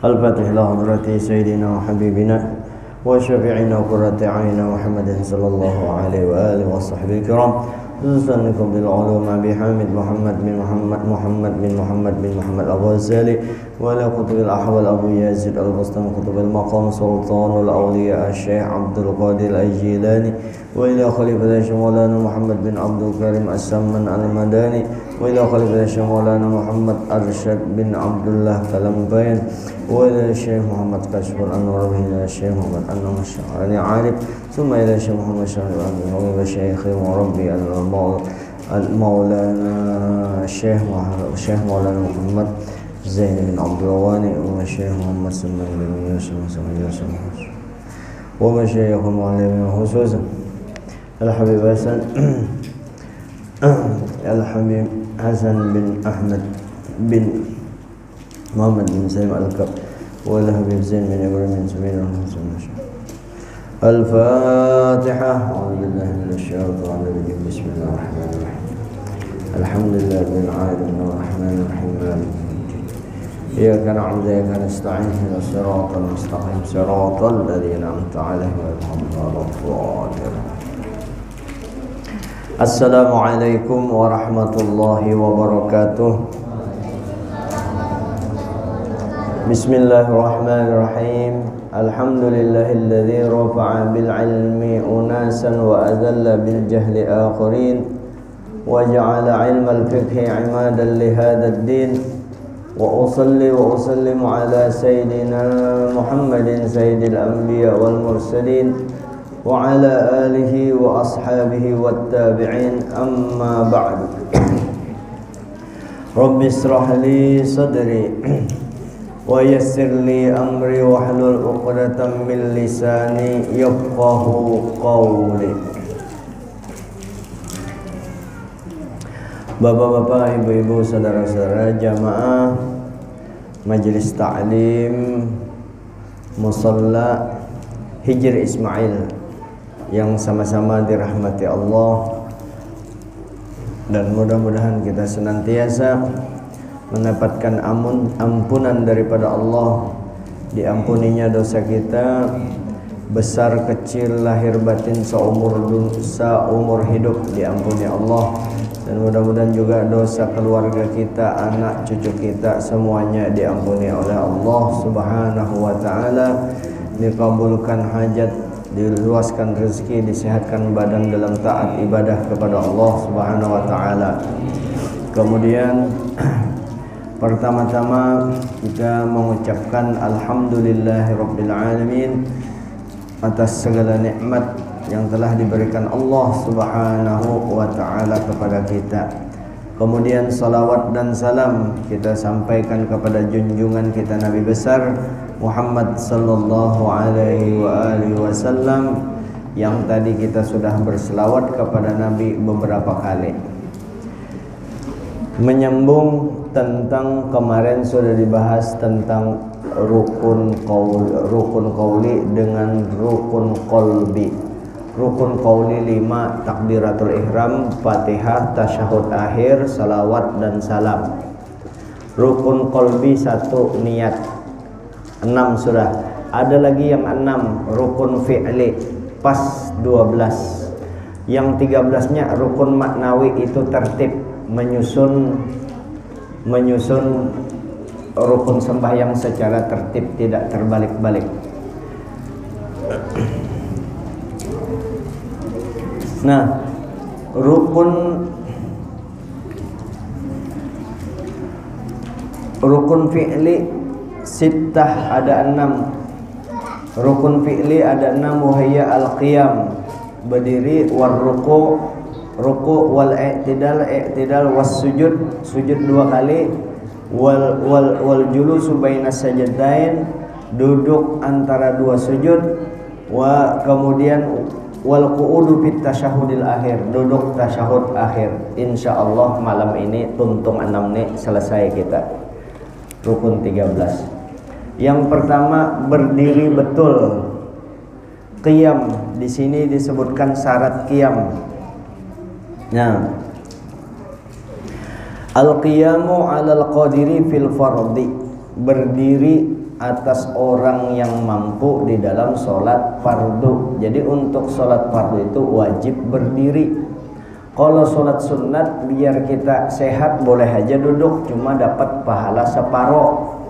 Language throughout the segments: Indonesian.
الفاتح لحضرة سيدنا وحبيبنا وشفيعنا وقرة أعيننا محمد صلى الله عليه وآله وصحبه الكرام. نسألكم بالعلوم بحامد محمد بن محمد الغزالي ولا قطب الأحوال أبو يزيد البسطامي قطب المقام سلطان الأولياء الشيخ عبد القادر الجيلاني وإلى خليفة مولانا محمد بن عبد الكريم السمن المداني وإلى خليفة مولانا محمد أرشد بن عبد الله كلمبين وإلى الشيخ محمد كشف الأنوار وإلى الشيخ محمد أنور الشعراني عارف ثم إلى الشيخ محمد شهر وإلى الشيخ وربي مولانا الشيخ مولانا محمد زين بن عبد الواني والشيخ محمد سلمان بن يوسف ومشايخ المعلمين خصوصا الحبيب حسن بن أحمد بن محمد بن سليم الكب والحبيب زين بن إبراهيم بن سمين الفاتحة. أعوذ بالله من الشيطان الرجيم. بسم الله الرحمن الرحيم. الحمد لله رب العالمين الرحمن الرحيم مالك يوم الدين إياك نعبد وإياك نستعين اهدنا الصراط المستقيم صراط الذين أنعمت عليهم غير المغضوب عليهم. السلام عليكم ورحمة الله وبركاته. بسم الله الرحمن الرحيم. الحمد لله الذي رفع بالعلم أناسا وأذل بالجهل آخرين وجعل علم الفقه عمادا لهذا الدين وأصلي وأسلم على سيدنا محمد سيد الأنبياء والمرسلين وعلى آله وأصحابه والتابعين أما بعد. رب اشرح لي صدري ويسر لي أمري واحلل عقدة من لساني يفقه قولي. Bapak-bapak, ibu-ibu, saudara-saudara jamaah Majelis Ta'lim Musalla Hijr Ismail yang sama-sama dirahmati Allah, dan mudah-mudahan kita senantiasa mendapatkan ampunan daripada Allah, diampuninya dosa kita besar kecil lahir batin seumur hidup diampuni Allah, dan mudah-mudahan juga dosa keluarga kita, anak cucu kita semuanya diampuni oleh Allah Subhanahu wa taala, dikabulkan hajat, diluaskan rezeki, disehatkan badan dalam taat ibadah kepada Allah Subhanahu wa taala. Kemudian pertama-tama kita mengucapkan alhamdulillahirabbil alamin atas segala nikmat yang telah diberikan Allah Subhanahu wa taala kepada kita. Kemudian salawat dan salam kita sampaikan kepada junjungan kita Nabi besar Muhammad sallallahu alaihi wasallam, yang tadi kita sudah berselawat kepada Nabi beberapa kali. Menyambung tentang kemarin sudah dibahas tentang rukun qauli dengan rukun qalbi. Rukun qauli 5, takbiratul ihram, Fatihah, tasyahud akhir, salawat dan salam. Rukun qalbi 1, niat. 6 sudah. Ada lagi yang 6, rukun fi'li, pas 12. Yang 13-nya rukun maknawi, itu tertib, menyusun rukun sembahyang secara tertib, tidak terbalik-balik. Nah, rukun fi'li sittah ada 6. Rukun fi'li ada 6, wahya al-qiyam, berdiri, war ruku wal i'tidal was sujud 2 kali, wal julusu bainas sajdain, duduk antara 2 sujud, kemudian wal qu'udu fit tasyahudil akhir, duduk tasyahud akhir. Insyaallah malam ini tuntung 6 nih selesai kita. Rukun 13. Yang pertama berdiri betul. Qiyam, di sini disebutkan syarat qiyam. Nah, al-qiyamu 'alal qadiri fil fardhi, berdiri atas orang yang mampu di dalam sholat fardu. Jadi untuk sholat fardu itu wajib berdiri. Kalau sholat sunat biar kita sehat boleh aja duduk, cuma dapat pahala separuh.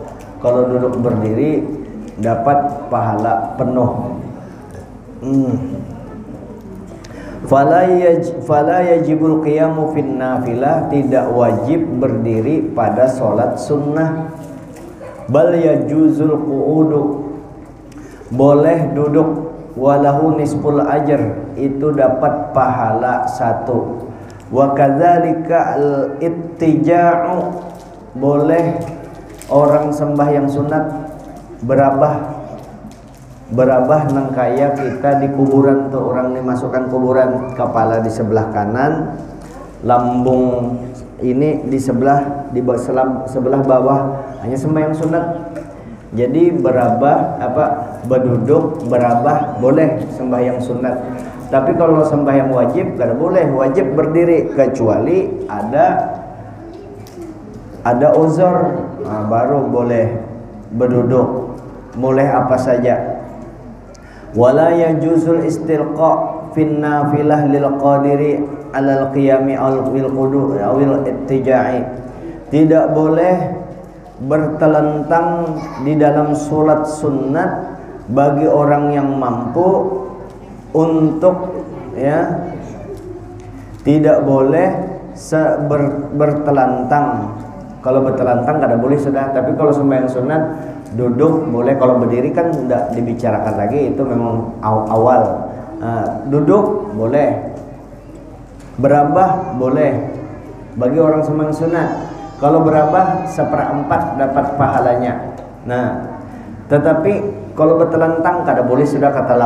Kalau duduk berdiri dapat pahala penuh. Fala yajibul qiyamu fin nafilah, tidak wajib berdiri pada sholat sunnah. Bal yajuzul qu'udu, boleh duduk. Walahu nisful ajr, itu dapat pahala 1. Wa kadzalika al ittija'u, boleh orang sembahyang sunat berabah nang kaya kita di kuburan tuh, orang dimasukkan kuburan, kepala di sebelah kanan, lambung ini di sebelah bawah, hanya sembahyang sunat. Jadi berabah berduduk berabah boleh sembahyang sunat. Tapi kalau sembahyang wajib kada boleh, wajib berdiri kecuali ada uzur, baru boleh berduduk, boleh apa saja. Wala yajuzul istilqa fin nafilah lil qadiri alal qiyami al qudu awil ittija'i, tidak boleh bertelentang di dalam sholat sunat bagi orang yang mampu untuk tidak boleh bertelantang. Kalau bertelantang kada boleh sudah, tapi kalau sembahyang sunat duduk boleh. Kalau berdiri kan tidak dibicarakan lagi, itu memang awal. Duduk boleh, berabah boleh bagi orang sembahyang sunat. Kalau berabah 1/4 dapat pahalanya. Nah, tetapi kalau bertelantang kada boleh sudah, kata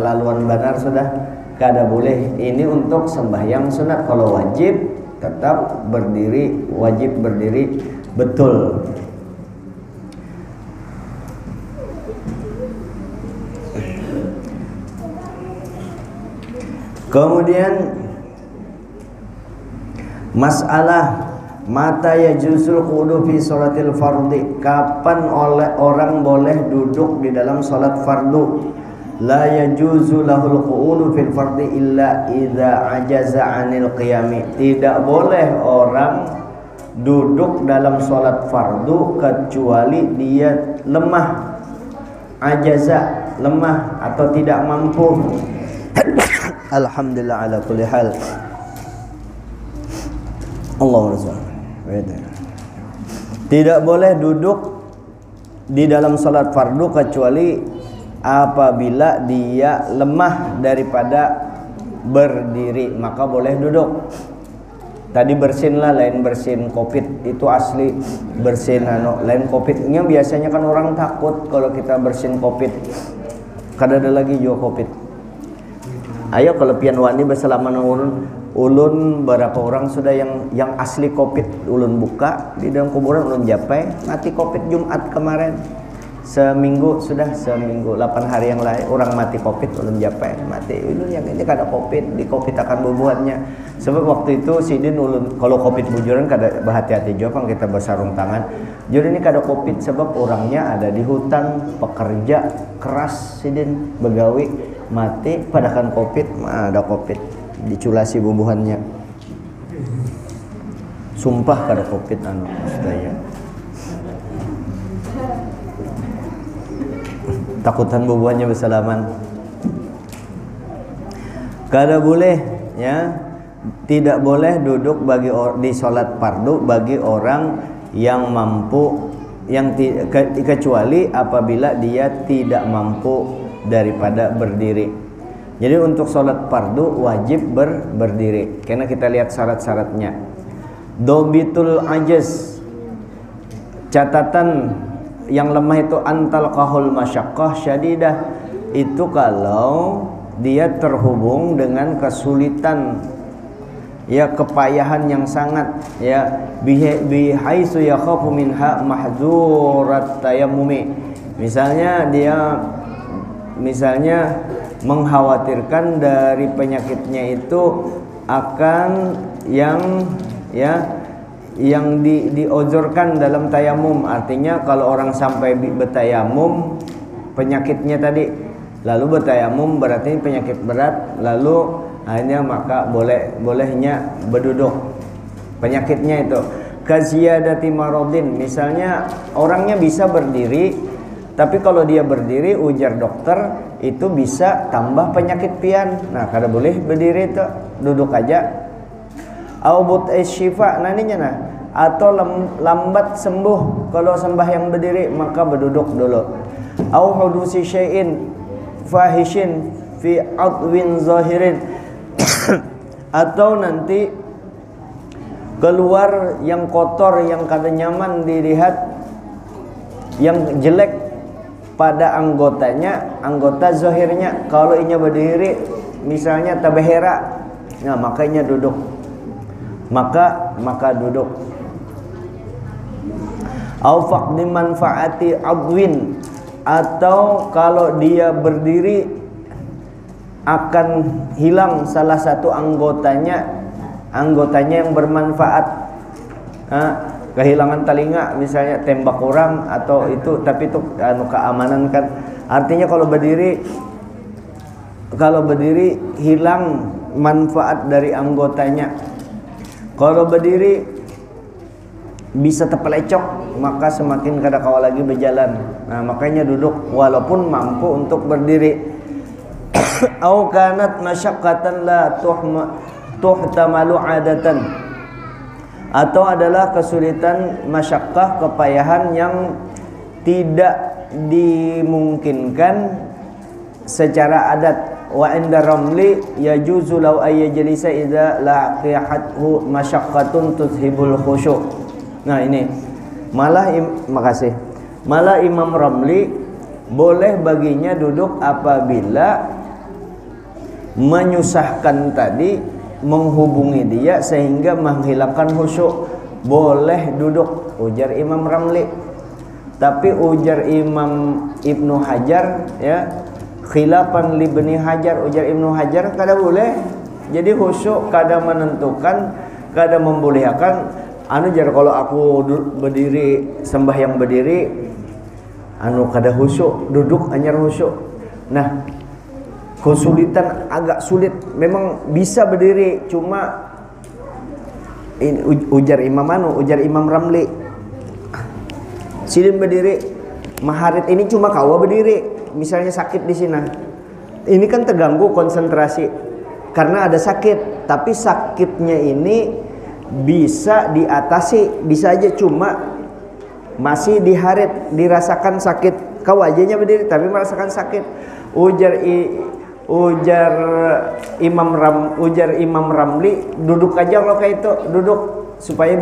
laluan benar sudah kada boleh. Ini untuk sembahyang sunat. Kalau wajib tetap berdiri, wajib berdiri betul. Kemudian masalah mata yajuzul qu'udu fi sholatil fardhi, kapan orang boleh duduk di dalam salat fardu. La yajuzu lahul qu'udu fil fardhi illa idza ajaza 'anil qiyami, tidak boleh orang duduk dalam salat fardu kecuali dia lemah, ajaza, lemah atau tidak mampu. Alhamdulillah ala kulli hal. Allahu Akbar. Tidak boleh duduk di dalam salat fardu kecuali apabila dia lemah daripada berdiri, maka boleh duduk. Tadi bersin lah, lain bersin covid, itu asli bersin lain covidnya. Biasanya kan orang takut kalau kita bersin covid, kada ada lagi juga covid. Ayo kalau pian wani bersalaman ulun berapa orang sudah yang asli covid, ulun buka di dalam kuburan, ulun japai mati covid Jumat kemarin. Seminggu 8 hari yang lain orang mati covid, ulun japai mati. Ulun yang ini kada covid, di covid akan bubuhannya. Sebab waktu itu sidin ulun kalau covid bujuran kada berhati-hati juga kan, kita bersarung tangan. Jadi ini kada covid sebab orangnya ada di hutan, pekerja keras sidin begawi, mati padakan covid, ada covid. Diculasi bubuhannya, sumpah kada covid sedaya. Takutan bubuhannya bersalaman. Kada boleh tidak boleh duduk di sholat fardu bagi orang yang mampu, kecuali apabila dia tidak mampu daripada berdiri. Jadi untuk sholat fardu wajib berdiri. Karena kita lihat syarat-syaratnya. Dobitul ajaz, catatan yang lemah itu antal kahul masyaqqah syadidah, itu kalau dia terhubung dengan kesulitan, kepayahan yang sangat, bihaitsu yakhafu minha mahzurat tayammumi. Misalnya mengkhawatirkan dari penyakitnya itu akan yang yang diozorkan dalam tayamum, artinya kalau orang sampai bertayamum penyakitnya tadi, lalu bertayamum berarti penyakit berat, lalu akhirnya maka bolehnya berduduk penyakitnya itu. Kaziyadati maradin, misalnya orangnya bisa berdiri, tapi kalau dia berdiri ujar dokter itu bisa tambah penyakit pian. Nah, kada boleh berdiri itu, duduk aja. Au but'is syifa naninya nah, atau lambat sembuh kalau sembahyang berdiri maka berduduk dulu. Au hudusi syai'in fahishin fi adwin zahirin atau nanti keluar yang kotor yang kada nyaman dilihat, yang jelek pada anggota zahirnya. Kalau inya berdiri misalnya tabehera, nah makanya duduk, maka duduk. Au faqdi manfaati adwin, atau kalau dia berdiri akan hilang salah satu anggotanya yang bermanfaat. Kehilangan telinga misalnya, tembak orang atau itu, tapi itu keamanan kan. Artinya kalau berdiri hilang manfaat dari anggotanya. Kalau berdiri bisa terpelecok, maka semakin kada kawa lagi berjalan. Nah, makanya duduk walaupun mampu untuk berdiri. Au kanat masyaqqatan la tuhtamalu adatan, atau adalah kesulitan masyakkah, kepayahan yang tidak dimungkinkan secara adat. Wa inda ramli yajuzu law ayyajlisa idza laqihathu masyaqqatun tuzhibul khusyu'. Nah, ini malah Imam Ramli boleh baginya duduk apabila menyusahkan tadi menghubungi dia sehingga menghilangkan khusyuk, boleh duduk, ujar Imam Ramli. Tapi ujar Imam Ibnu Hajar, ya, khilafan li Ibnu Hajar, ujar Ibnu Hajar kada boleh. Jadi khusyuk kada menentukan, kada membolehkan. Jar kalau aku berdiri sembahyang berdiri kada khusyuk, duduk anyar khusyuk. Nah, kesulitan agak sulit, memang bisa berdiri, cuma ini ujar Imam Ramli, sidin berdiri maharit ini cuma kawa berdiri, misalnya sakit di sini, ini kan terganggu konsentrasi karena ada sakit, tapi sakitnya ini bisa diatasi, bisa aja, cuma masih diharit, dirasakan sakit. Kau wajahnya berdiri tapi merasakan sakit. Ujar Imam Ramli, duduk aja kalau kayak itu, duduk supaya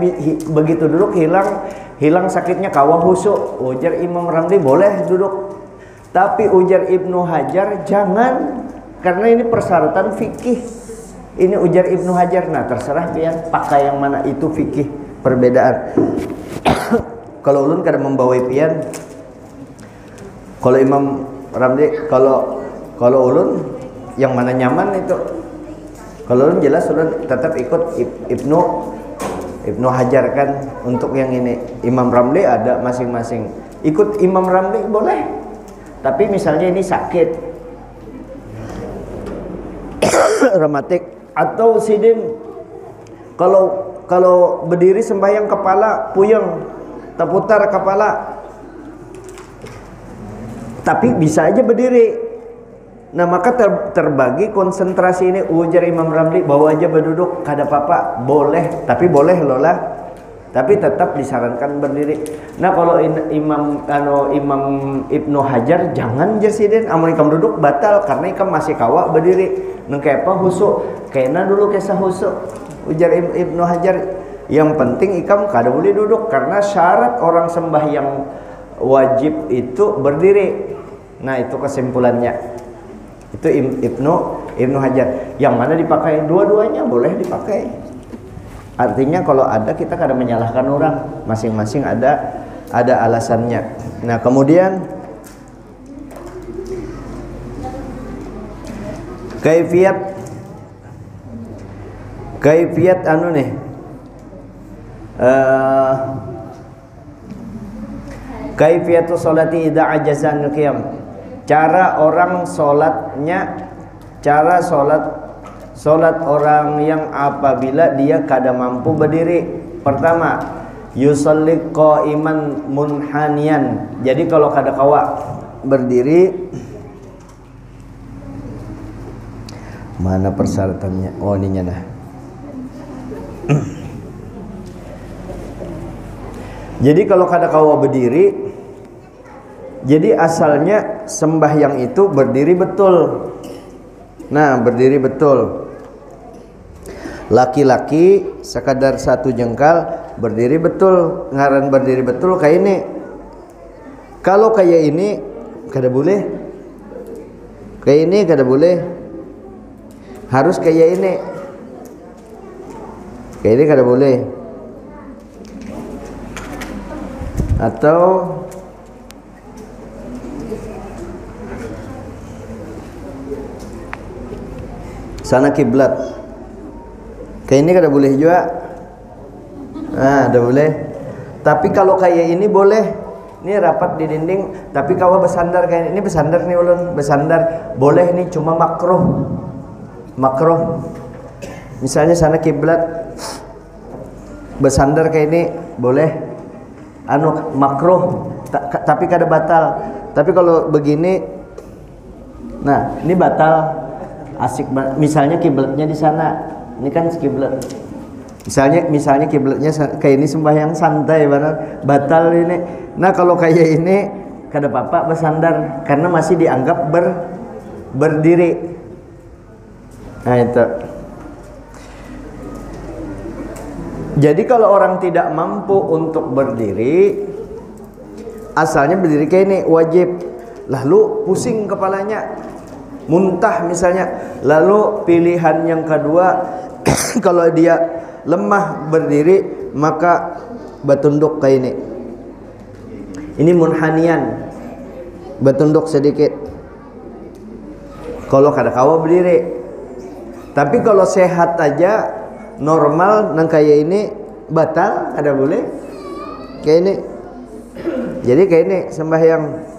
begitu duduk hilang sakitnya, kawa khusyuk. Ujar Imam Ramli boleh duduk. Tapi ujar Ibnu Hajar jangan, karena ini persyaratan fikih. Ini ujar Ibnu Hajar. Nah, terserah pian pakai yang mana, itu fikih perbedaan. Kalau ulun kada membawa pian, kalau Imam Ramli, kalau ulun yang mana nyaman itu. Kalau ulun jelas ulun tetap ikut Ibnu Hajar kan untuk yang ini. Imam Ramli ada masing-masing. Ikut Imam Ramli boleh. Tapi misalnya ini sakit rematik atau sidin, kalau berdiri sembahyang kepala puyeng, terputar kepala, tapi bisa aja berdiri. Nah, maka terbagi konsentrasi ini. Ujar Imam Ramli, bawa aja berduduk, kada apa-apa, boleh, tapi boleh lola, tapi tetap disarankan berdiri. Nah, kalau Imam Ibnu Hajar jangan jersidin, amun ikam duduk batal karena ikam masih kawa berdiri. Nengke apa husuk, kena dulu kisah husuk. Ujar Ibnu Hajar, yang penting ikam kada boleh duduk karena syarat orang sembahyang wajib itu berdiri. Nah, itu kesimpulannya. Itu Ibnu Hajar. Yang mana dipakai? Dua-duanya boleh dipakai. Artinya kalau ada, kita kada menyalahkan orang, masing-masing ada alasannya. Nah, kemudian kaifiat Kaifiyatu sholati idza ajaza an qiyam. Cara orang sholatnya, cara sholat orang yang apabila dia kada mampu berdiri. Pertama, yusalli qa'iman munhaniyan. Jadi kalau kada kawa berdiri, mana persyaratannya? Oh, ininya nah. Jadi kalau kada kawa berdiri, jadi asalnya sembahyang itu berdiri betul. Nah, berdiri betul. Laki-laki sekadar satu jengkal berdiri betul. Ngaran berdiri betul kayak ini. Kalau kayak ini kada boleh. Kayak ini kada boleh. Harus kayak ini. Kayak ini kada boleh. Atau sana kiblat. Kayak ini kada boleh juga. Nah, kada boleh. Tapi kalau kayak ini boleh. Ini rapat di dinding, tapi kawa bersandar kayak ini bersandar nih ulun, bersandar. Boleh nih, cuma makruh. Makruh. Misalnya sana kiblat, bersandar kayak ini boleh. Makruh, tapi kada batal. Tapi kalau begini, nah ini batal. Asik banget. Misalnya kiblatnya di sana, ini kan kiblat. Misalnya kiblatnya kayak ini sembahyang santai benar, batal ini. Nah kalau kayak ini kada apa-apa bersandar karena masih dianggap berdiri. Nah itu. Jadi kalau orang tidak mampu untuk berdiri, asalnya berdiri kayak ini wajib. Lalu pusing kepalanya, muntah misalnya. Lalu pilihan yang kedua, kalau dia lemah berdiri maka bertunduk kayak ini. Ini munhanian, bertunduk sedikit. Kalau kada kawa berdiri. Tapi kalau sehat aja normal nang kayak ini batal, ada boleh kayak ini. Jadi kayak ini sembahyang.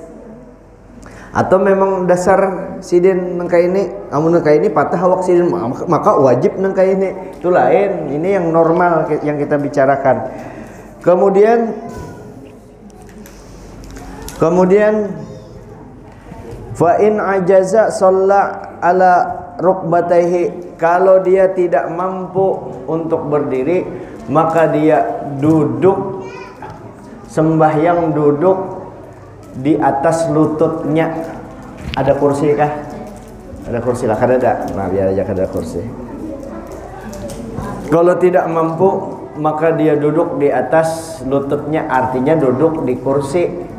Atau memang dasar sidin nang kayak ini, amun kayak ini patah awak sidin maka wajib nang kayak ini. Itu lain, ini yang normal yang kita bicarakan. Kemudian fa in ajaza shalla ala rukbatayhi. Kalau dia tidak mampu untuk berdiri, maka dia duduk, sembahyang duduk di atas lututnya. Ada kursi kah? Ada kursi lah, kada ada. Nah biar aja kada kursi. Kalau tidak mampu, maka dia duduk di atas lututnya, artinya duduk di kursi.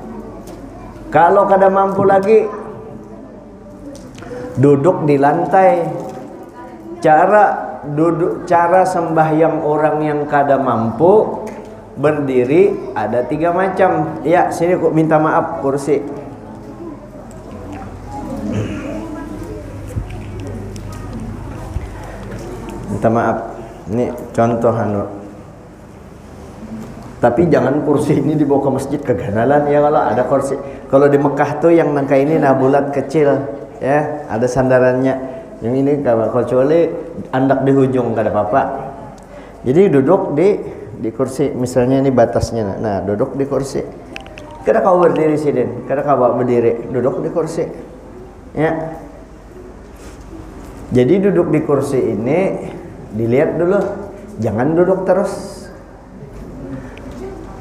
Kalau kada mampu lagi, duduk di lantai. Cara sembahyang orang yang kada mampu berdiri ada 3 macam. Ya, sini kok minta maaf kursi. Minta maaf. Ini contoh Tapi jangan kursi ini dibawa ke masjid, keganalan ya kalau ada kursi. Kalau di Mekah tuh yang nangka ini bulat kecil ya, ada sandarannya. Yang ini kecuali andak di hujung kada apa-apa. Jadi duduk di kursi, misalnya ini batasnya. Nah, duduk di kursi. Kada kau berdiri sidin, kada kau berdiri, duduk di kursi. Ya. Jadi duduk di kursi ini dilihat dulu, jangan duduk terus.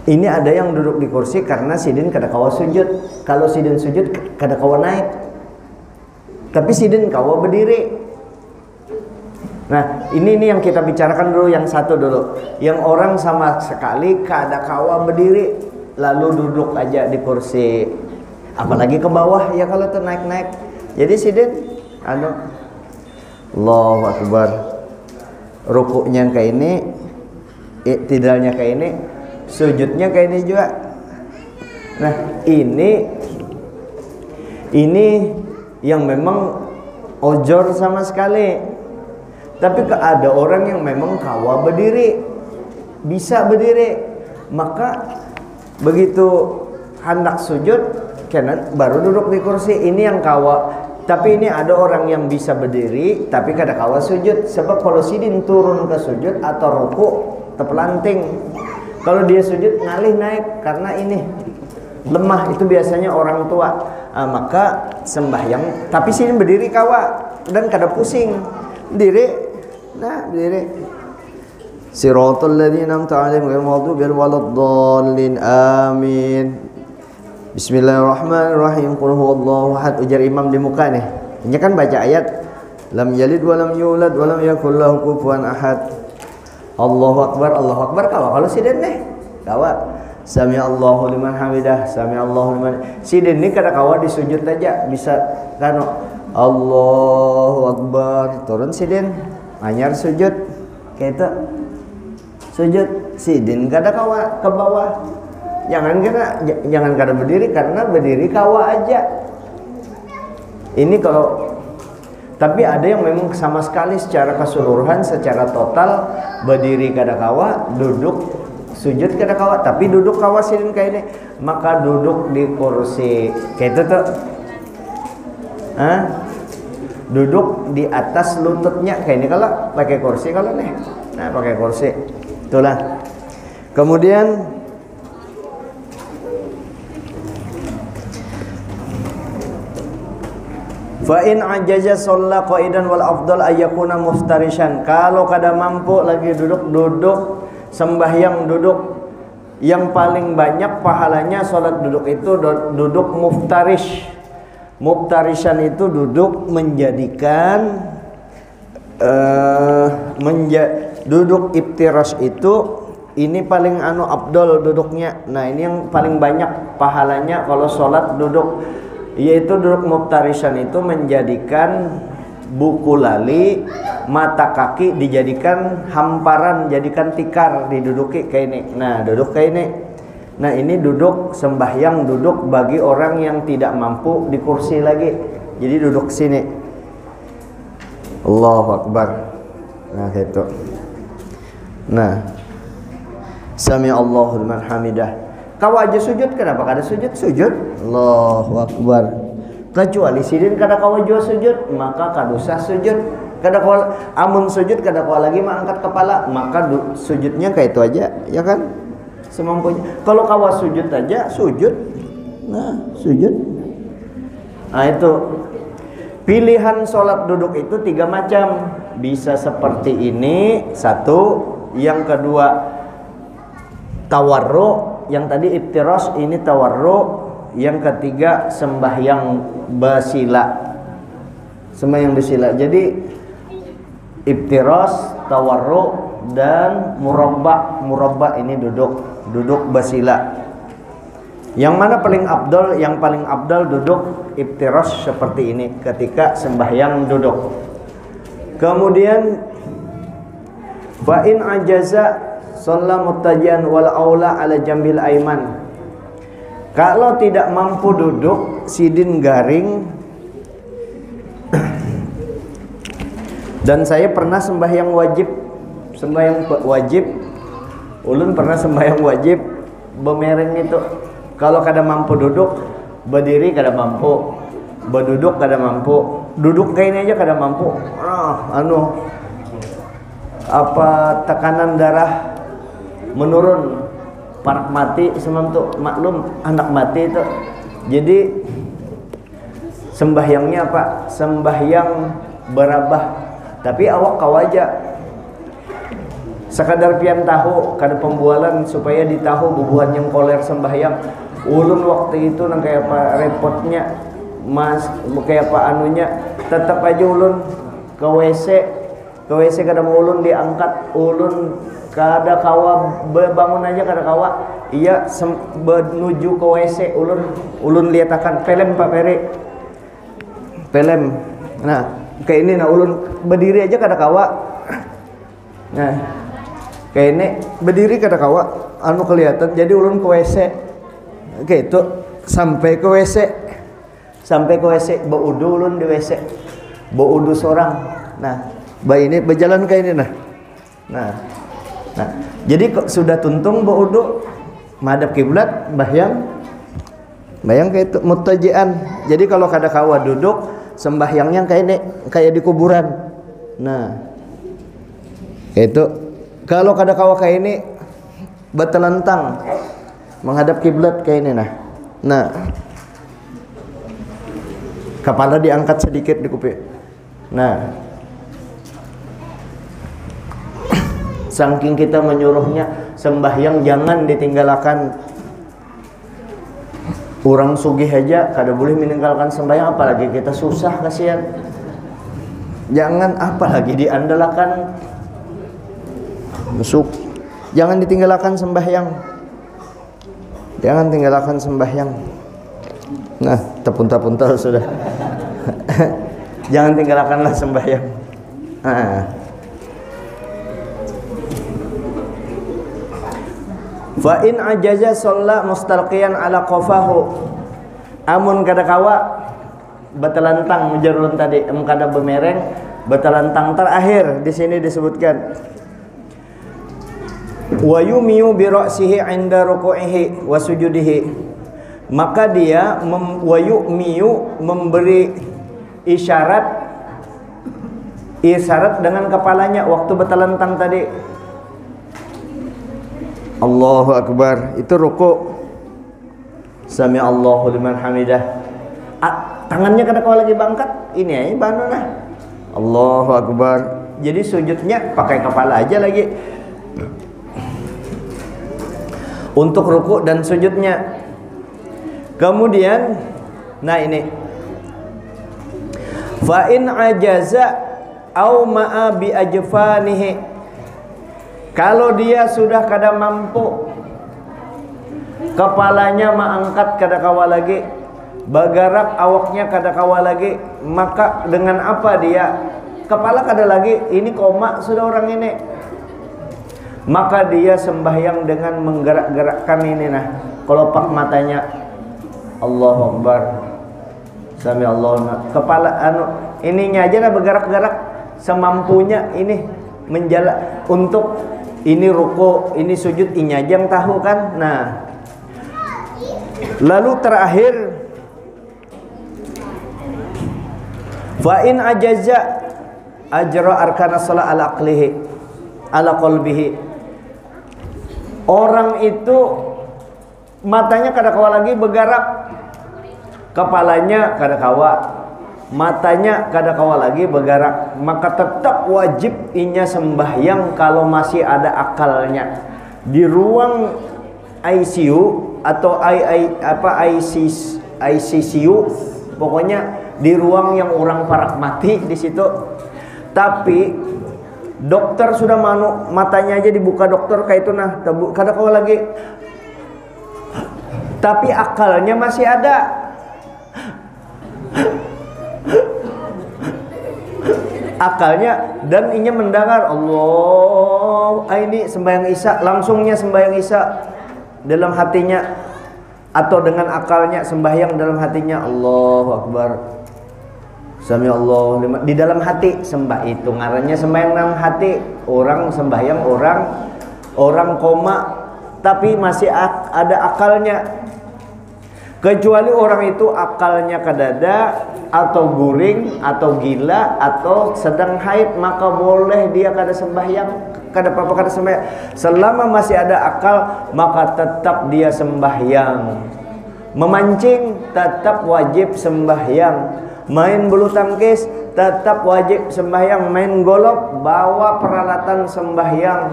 Ini ada yang duduk di kursi karena sidin kada kawa sujud. Kalau sidin sujud kada kawa naik. Tapi sidin kawa berdiri. Nah, ini yang kita bicarakan dulu, yang satu dulu. Yang orang sama sekali kada kawa berdiri, lalu duduk aja di kursi. Apalagi ke bawah ya kalau tuh naik-naik. Jadi sidin Allahu Akbar. Rukuknya kayak ini, iktidalnya kayak ini, sujudnya kayak ini juga. Nah, ini yang memang ojor sama sekali. Tapi ada orang yang memang kawa berdiri. bisa berdiri. Maka begitu hendak sujud kanan baru duduk di kursi. Ini yang kawa. Tapi ini ada orang yang bisa berdiri tapi kada kawa sujud. Sebab kalau sidin turun ke sujud atau ruku terpelanting. Kalau dia sujud ngalih naik karena ini lemah, itu biasanya orang tua. Maka sembahyang tapi sidin berdiri kawa dan kada pusing. Berdiri. Nah, berdiri. Siratal ladzina an'amta 'alaihim ghairil maghdubi 'alaihim waladdallin. Amin. Bismillahirrahmanirrahim. Qul huwallahu ahad. Ujar imam di muka nih. Ini kan baca ayat lam yalid wa lam yulad wa lam yakul lahu kufuwan ahad. Allahu akbar, Allahu akbar. Kalau sidin nih kawa sami Allahu liman hamidah, sami Allahu liman. Sidin nih kada kawa disujud aja bisa kan Allahu akbar turun sidin anyar sujud kayak itu sujud sidin kada kawa ke bawah. Jangan kada berdiri karena berdiri kawa aja. Ini kalau tapi ada yang memang sama sekali secara keseluruhan, secara total berdiri kada kawa, duduk sujud kada kawa, tapi duduk kawa sidin kayak ini. Maka duduk di kursi kayak itu tuh. Duduk di atas lututnya kayak ini kalau pakai kursi kalau nih. Nah, pakai kursi. Itulah. Kemudian fa in ajaza shalla qaidan wal afdal ayyakuna muftarishan. Kalau kada mampu lagi duduk sembahyang duduk, yang paling banyak pahalanya salat duduk itu duduk muftarish. Muftarishan itu duduk menjadikan duduk iftirash itu ini paling afdal duduknya. Nah, ini yang paling banyak pahalanya kalau salat duduk, yaitu duduk muftarishan itu menjadikan buku lali, mata kaki dijadikan hamparan, jadikan tikar, diduduki kayak ini. Nah, duduk kayak ini. Nah, ini duduk sembahyang duduk bagi orang yang tidak mampu di kursi lagi. Jadi duduk sini. Allahu akbar. Nah, gitu. Nah, sami Allahu liman hamidah. Kau aja sujud, kenapa kada sujud? Sujud. Allahu akbar. Kecuali sidin kada kau aja sujud, maka kada usah sujud. Kada kau amun sujud kada kau lagi mengangkat kepala, maka sujudnya kayak itu aja, ya kan? Semampunya. Kalau kau sujud aja, sujud. Nah, sujud. Nah, itu pilihan sholat duduk itu 3 macam. Bisa seperti ini, satu. Yang kedua tawarru, yang tadi iftirash, ini tawarru. Yang ketiga sembahyang basila. Sembahyang basila. Jadi iftirash, tawarru dan murabba ini duduk basila. Yang mana paling afdal? Yang paling afdal duduk iftirash seperti ini ketika sembahyang duduk. Kemudian fa in ajaza shalla muttajian wal aula ala jambil aiman. Kalau tidak mampu duduk, sidin garing. Dan saya pernah sembahyang wajib, ulun pernah sembahyang wajib bemereng itu. Kalau kada mampu duduk, berdiri kada mampu, berduduk kada mampu, duduk kayak ini aja kada mampu. Tekanan darah menurun, parak mati semam tuh, maklum anak mati itu. Jadi sembahyangnya apa? Sembahyang berabah, tapi awak kau aja sekadar pian tahu kada pembualan supaya ditahu bubuhan yang koler sembahyang. Ulun waktu itu nang kayak apa repotnya mas, kayak apa anunya, tetap aja ulun ke WC kada mau ulun diangkat, ulun kada kawa bangun aja kada kawa. Iya menuju ke WC ulun lihat akan film Pak Peri, film. Nah kayak ini, nah ulun berdiri aja kada kawa. Nah kayak ini berdiri kada kawa, kelihatan. Jadi ulun ke WC, kayak itu sampai ke WC, baudu ulun di WC, baudu seorang. Nah, ini berjalan kayak ini nah Nah, jadi sudah tuntung beuduk madhab kiblat bayang kayak itu mutajian. Jadi kalau kada kawa duduk sembahyangnya kayak di kuburan. Nah, itu kalau kada kawa kayak ini betelentang menghadap kiblat kayak ini nah kepala diangkat sedikit di kuping. Nah, saking kita menyuruhnya sembahyang jangan ditinggalkan. Orang sugih aja kada boleh meninggalkan sembahyang, apalagi kita susah, kasihan. Jangan apalagi diandalkan busuk. Jangan ditinggalkan sembahyang. Jangan tinggalkan sembahyang. Nah, terpuntal-puntal sudah. Jangan tinggalkanlah sembahyang. Fa in ajaza shalla mustalqiyan ala qafahu. Amun kada kawa betelantang mujarrun tadi, kada bemereng, betelantang terakhir di sini disebutkan. Wa yumiyu bi ra'sihi 'inda ruku'ihi wa sujudihi. Maka dia wa yumiyu memberi isyarat dengan kepalanya waktu betelentang tadi. Allahu Akbar, itu ruku. Sami Allahu liman hamidah. Tangannya kada kau lagi bangkat, ini aja banuna. Allahu Akbar. Jadi sujudnya pakai kepala aja lagi. Untuk ruku dan sujudnya. Kemudian nah ini. Fa in ajaza au ma'a bi ajfanihi. Kalau dia sudah kada mampu, kepalanya mengangkat kada kawa lagi, bagarap awaknya kada kawa lagi, maka dengan apa dia? Kepala kada lagi, ini koma sudah orang ini. Maka dia sembahyang dengan menggerak-gerakkan ini kelopak matanya. Allahu Akbar. Sami Allah. Kepala ininya aja bergerak-gerak semampunya ini menjala untuk ini ruku, ini sujud, ini aja yang tahu kan. Nah, lalu terakhir fa in ajaza ajra arkana shalah ala aqlihi ala qalbihi. Orang itu matanya kada kawa lagi bergerak, kepalanya kada kawa, matanya kada kawa lagi bergerak, maka tetap wajib inya sembahyang kalau masih ada akalnya. Di ruang ICU atau ICCU, pokoknya di ruang yang orang parak mati di situ. Tapi dokter sudah matanya aja dibuka dokter kayak itu kada kawa lagi. Tapi akalnya masih ada. Akalnya dan inya mendengar Allah, ini sembahyang Isya, langsungnya sembahyang Isya dalam hatinya atau dengan akalnya sembahyang dalam hatinya. Allahu Akbar. Sami Allah di dalam hati sembah, itu ngarannya sembahyang dalam hati. Orang sembahyang, orang koma tapi masih ada akalnya. Kecuali orang itu akalnya kadada atau guring atau gila atau sedang haid, maka boleh dia kada sembahyang, kada apa-apa kada sembahyang. Selama masih ada akal maka tetap dia sembahyang. Memancing tetap wajib sembahyang. Main bulu tangkis tetap wajib sembahyang. Main golok bawa peralatan sembahyang.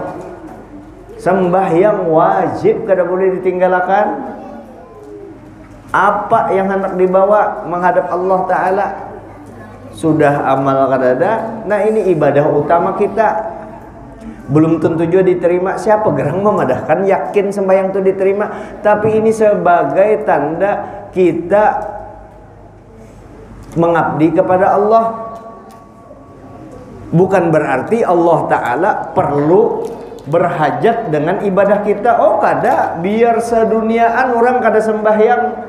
Sembahyang wajib, kada boleh ditinggalkan. Apa yang hendak dibawa menghadap Allah Ta'ala sudah amal kadada. Nah ini ibadah utama kita. Belum tentu juga diterima. Siapa gerang memadahkan yakin sembahyang itu diterima. Tapi ini sebagai tanda kita mengabdi kepada Allah. Bukan berarti Allah Ta'ala perlu berhajat dengan ibadah kita. Oh kada, biar seduniaan orang kada sembahyang,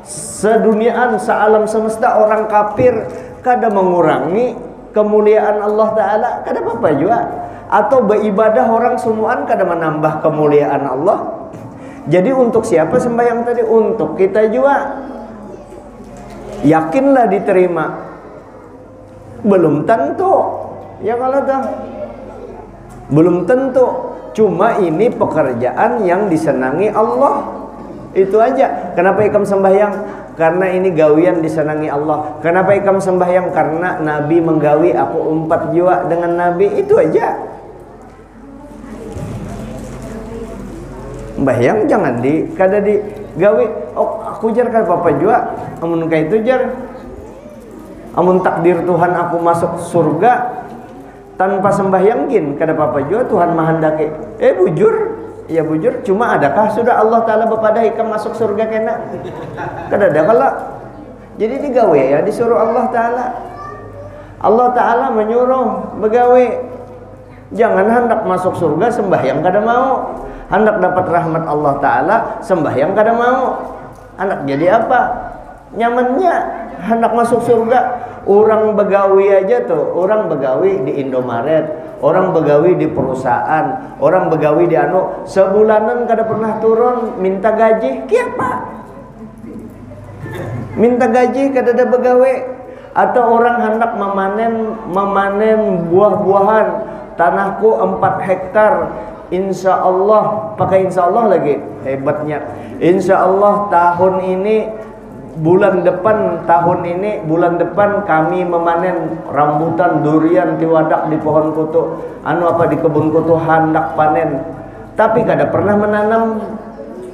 seduniaan sealam semesta orang kafir kada mengurangi kemuliaan Allah Ta'ala, kada apa-apa juga. atau beribadah orang semuaan kada menambah kemuliaan Allah. Jadi untuk siapa sembahyang tadi? Untuk kita juga. Yakinlah diterima. Belum tentu. Ya kalau dah. Belum tentu. Cuma ini pekerjaan yang disenangi Allah. Itu aja. Kenapa ikam sembahyang? Karena ini gawian disenangi Allah. Kenapa ikam sembahyang? Karena Nabi menggawi aku 4 jiwa dengan Nabi. Itu aja. Sembahyang jangan kada digawi. Oh, aku jar kan papa jua. Amun kayak itu jar. Amun takdir Tuhan aku masuk surga tanpa sembahyang gin kada papa jua Tuhan mahandaki. Bujur. Ya bujur, cuma adakah sudah Allah Ta'ala bepada ikam masuk surga kena? Kada ada kalau. Jadi digawe ya disuruh Allah Ta'ala. Allah Ta'ala menyuruh begawe. Jangan hendak masuk surga sembahyang kada mau. Hendak dapat rahmat Allah Ta'ala sembahyang kada mau. Hendak jadi apa? Nyamannya hendak masuk surga. Orang begawi aja tuh, orang begawi di Indomaret, orang begawi di perusahaan, orang begawi di sebulanan kada pernah turun minta gaji, kiapa? Minta gaji kada ada begawe. Atau orang hendak memanen buah-buahan, tanahku 4 hektar, insya Allah, pakai insya Allah lagi, hebatnya. Insya Allah tahun ini bulan depan kami memanen rambutan, durian, tiwadak di pohon kutu, di kebun kutu hendak panen. Tapi kada pernah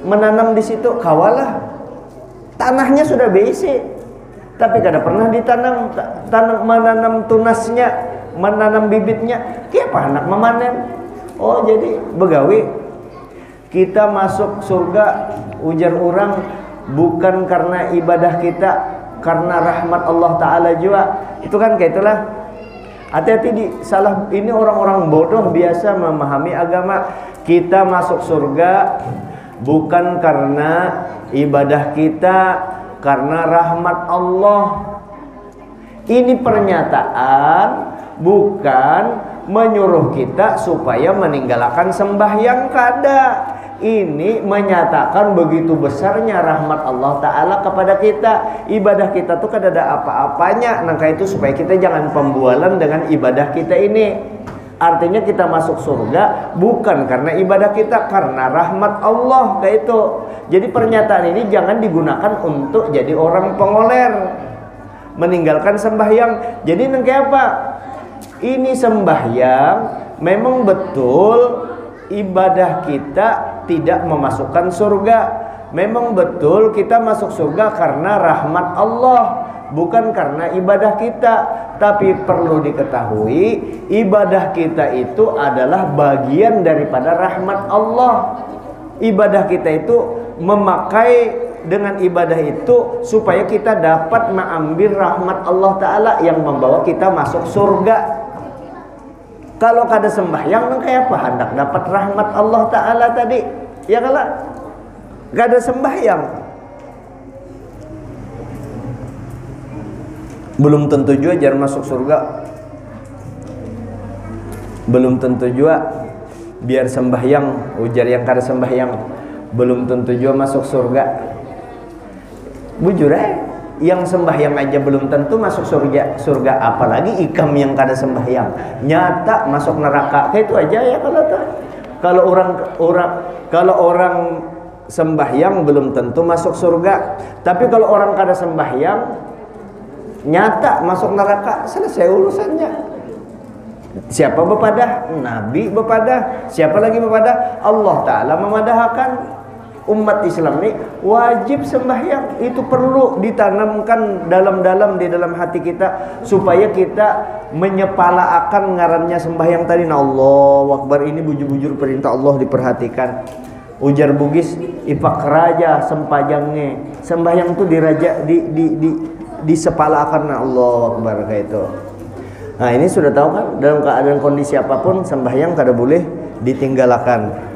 menanam di situ. Kawalah tanahnya sudah besi, tapi kada pernah menanam tunasnya, menanam bibitnya. Kiapa hendak memanen? Oh, jadi begawi. Kita masuk surga ujar orang bukan karena ibadah kita, karena rahmat Allah Ta'ala juga. Itu kan kayak itulah. Hati-hati di salah. Ini orang-orang bodoh biasa memahami agama. Kita masuk surga bukan karena ibadah kita, karena rahmat Allah. Ini pernyataan, bukan menyuruh kita supaya meninggalkan sembahyang, kada. Ini menyatakan begitu besarnya rahmat Allah Ta'ala kepada kita. Ibadah kita tuh kada ada apa-apanya. Nah itu supaya kita jangan pembualan dengan ibadah kita ini. Artinya kita masuk surga bukan karena ibadah kita, karena rahmat Allah. Kayak itu. Jadi pernyataan ini jangan digunakan untuk jadi orang pengoler, meninggalkan sembahyang. Jadi nengke apa? Ini sembahyang memang betul ibadah kita tidak memasukkan surga. Memang betul kita masuk surga karena rahmat Allah, bukan karena ibadah kita. Tapi perlu diketahui, ibadah kita itu adalah bagian daripada rahmat Allah. Ibadah kita itu memakai dengan ibadah itu supaya kita dapat mengambil rahmat Allah Ta'ala yang membawa kita masuk surga. Kalau kada sembahyang kayak apa hendak dapat rahmat Allah Ta'ala tadi? Ya kalau kada sembahyang belum tentu juga jar masuk surga. Belum tentu juga biar sembahyang, ujar yang kada sembahyang belum tentu juga masuk surga. Bujur yang sembahyang aja belum tentu masuk surga, apalagi ikam yang kada sembahyang nyata masuk neraka. Kayak itu aja ya kalau tuh. Kalau orang sembahyang belum tentu masuk surga, tapi kalau orang kada sembahyang nyata masuk neraka, selesai urusannya. Siapa bepadah? Nabi bepadah. Siapa lagi bepadah? Allah Ta'ala memadahkan. Umat Islam ini wajib sembahyang. Itu perlu ditanamkan dalam-dalam di dalam hati kita supaya kita menyepalaakan ngarannya sembahyang tadi. Nah, Allahu Akbar ini bujur-bujur perintah Allah diperhatikan. Ujar Bugis ipak raja sempajangnya. Sembahyang itu diraja disepalaakan. Nah, Allahu Akbar kayak itu. Nah, ini sudah tahu kan, dalam keadaan kondisi apapun sembahyang kada boleh ditinggalkan.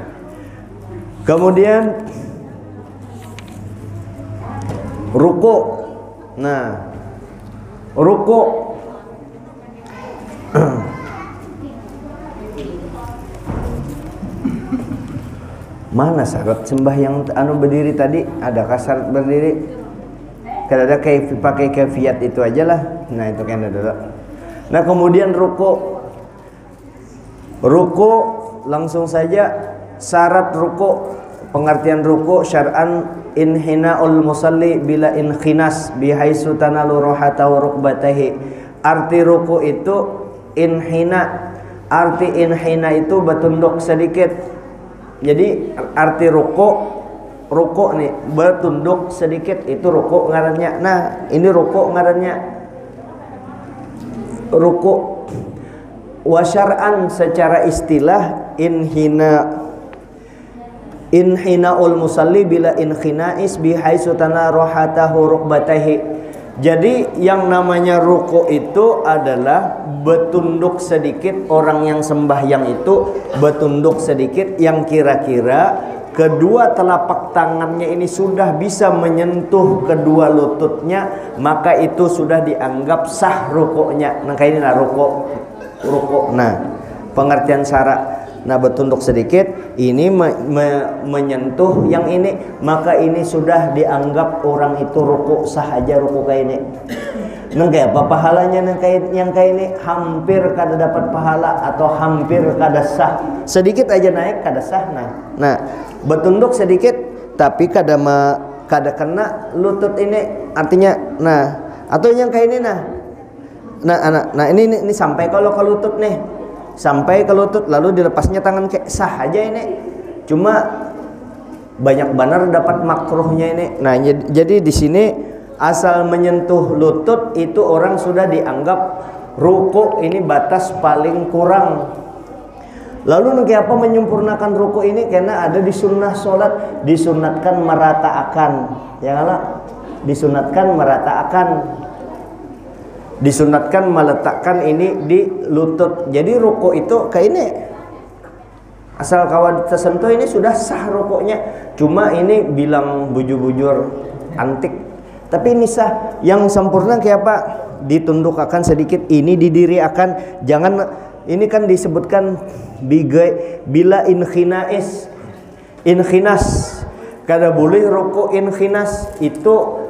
Kemudian ruku. Nah, ruku Mana syarat sembahyang anu berdiri tadi? Adakah syarat berdiri? Kada ada pakai kaifiat itu aja lah. Nah itu kan ada. Nah kemudian ruku langsung saja syarat ruku, pengertian ruku syar'an inhina'ul musalli bila inkhinas bihaitsu tanalu rohatahu rukbatahi. Arti ruku itu inhina. Arti inhina itu bertunduk sedikit. Jadi arti ruku nih bertunduk sedikit itu ruku ngarannya. Nah ini ruku ngarannya ruku. Wa syar'an secara istilah inhinaul musalli bila inkhinais bihaitsu tanarohatahu rukbatahi. Jadi yang namanya ruku itu adalah bertunduk sedikit. Orang yang sembahyang itu bertunduk sedikit yang kira-kira kedua telapak tangannya ini sudah bisa menyentuh kedua lututnya, maka itu sudah dianggap sah rukuknya. Nah kayak ini lah ruku. Nah pengertian syarat. Nah bertunduk sedikit ini menyentuh yang ini, maka ini sudah dianggap orang itu ruku, sah aja ruku kayak ini. Nang kayak apa pahalanya yang kayak ini? Hampir kada dapat pahala atau hampir kada sah. Sedikit aja naik kada sah. Nah bertunduk sedikit tapi kada kena lutut ini, artinya nah atau yang kayak ini nah ini sampai kalau ke lutut nih, sampai ke lutut lalu dilepasnya tangan kayak sah aja ini. Cuma banyak benar dapat makruhnya ini. Nah jadi di sini asal menyentuh lutut itu orang sudah dianggap ruku, ini batas paling kurang. Lalu nanti apa menyempurnakan ruku ini? Karena ada di sunnah sholat disunatkan merataakan, ya kan? Disunatkan merataakan, disunatkan meletakkan ini di lutut. Jadi ruku itu kayak ini, asal kawan tersentuh ini sudah sah rukuknya. Cuma ini bilang bujur-bujur antik, tapi ini sah. Yang sempurna kayak apa? Ditundukkan sedikit, ini didiri akan. Jangan, ini kan disebutkan bila inkhinas, kada boleh ruku inkhinas, itu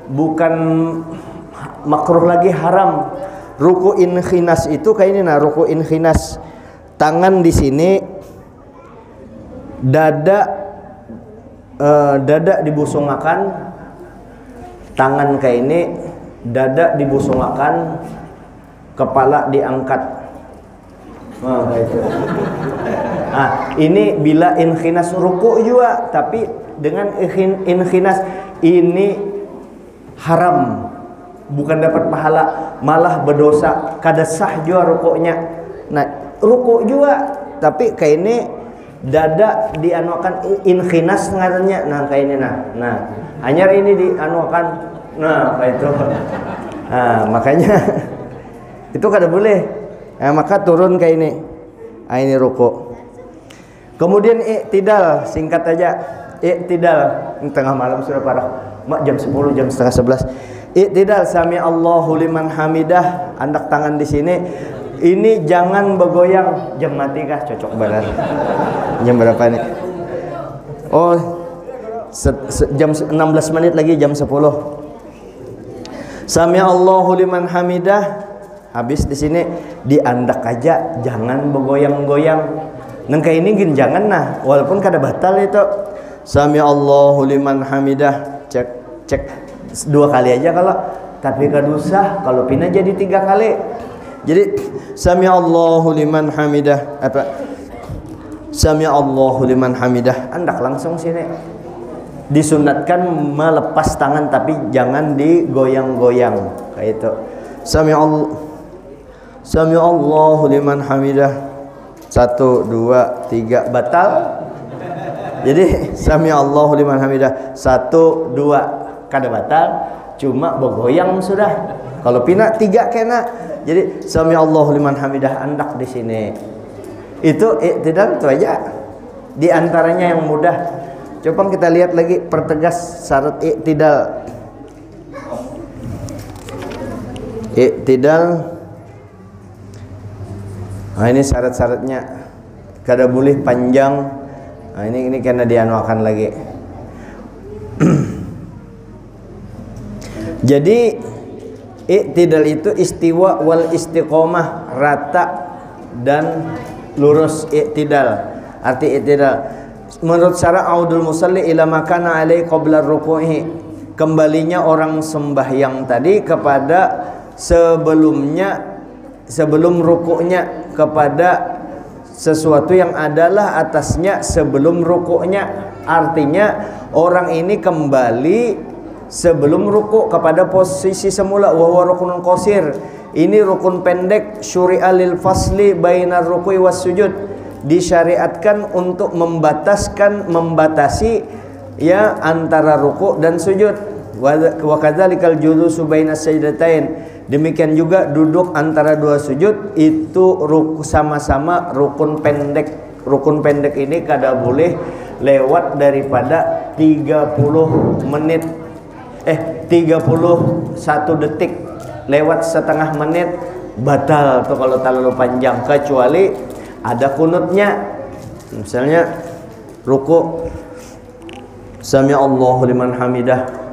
bukan makruh lagi, haram. Ruku inkhinas itu kayak ini. Nah ruku inkhinas, tangan di sini, dada dibusungkan, tangan kayak ini, dada dibusungkan, kepala diangkat. Nah, itu. Ini bila inkhinas ruku juga, tapi dengan inkhinas ini haram, bukan dapat pahala, malah berdosa, kada sah juga rukuknya. Nah ruku juga tapi kayak ini dada dianuakan inkhinas ngarannya. Nah kayak ini nah hanya ini dianuakan, nah kayak itu. Nah makanya itu kada boleh. Nah, maka turun kayak ini. Nah, ini ruku. Kemudian i'tidal, singkat aja. I'tidal, ini tengah malam sudah parah. Jam 10, jam setengah 11. I'tidal, sami Allahu liman hamidah. Andak tangan di sini. Ini jangan bergoyang. Jam mati kah? Cocok banget. Jam berapa nih? Oh, jam 16 menit lagi, jam 10. Sami Allahu liman hamidah. Habis di sini diandak aja, jangan bergoyang-goyang. Nang kayak ini gin jangan nah, walaupun kada batal itu. Sami Allahu liman hamidah, cek 2 kali aja kalau, tapi kada usah kalau pindah jadi 3 kali. Jadi sami Allahu liman hamidah, apa? Sami Allahu liman hamidah, andak langsung sini. Disunatkan melepas tangan tapi jangan digoyang-goyang kayak itu. Sami Allahu liman hamidah. 1, 2, 3 batal. Jadi sami Allahu liman hamidah 1, 2 kada batal, cuma bergoyang sudah. Kalau pina 3 kena. Jadi sami Allahu liman hamidah andak di sini. Itu tidak itu aja. Di antaranya yang mudah. Coba kita lihat lagi, pertegas syarat i'tidal. I'tidal. Nah ini syarat-syaratnya. Kada boleh panjang, Nah, ini karena dianuakan lagi. Jadi i'tidal itu istiwa wal istiqomah, rata dan lurus. I'tidal arti i'tidal menurut syara audul musalli ila makana alai qabla ruku'i, kembalinya orang sembahyang tadi kepada sebelum rukuknya, kepada sesuatu yang adalah atasnya sebelum rukuknya. Artinya orang ini kembali sebelum rukuk kepada posisi semula. Wa huwa rukunun qasir, ini rukun pendek. Syuri'a lil fasli bainar ruku'i was sujud, disyariatkan untuk membatasi ya antara rukuk dan sujud. Wa kadzalikal julusu bainas sajdatain, demikian juga duduk antara dua sujud itu sama-sama rukun pendek. Rukun pendek ini kada boleh lewat daripada 30 menit 31 detik. Lewat setengah menit batal tuh kalau terlalu panjang, kecuali ada kunutnya. Misalnya ruku sami Allahu liman hamidah,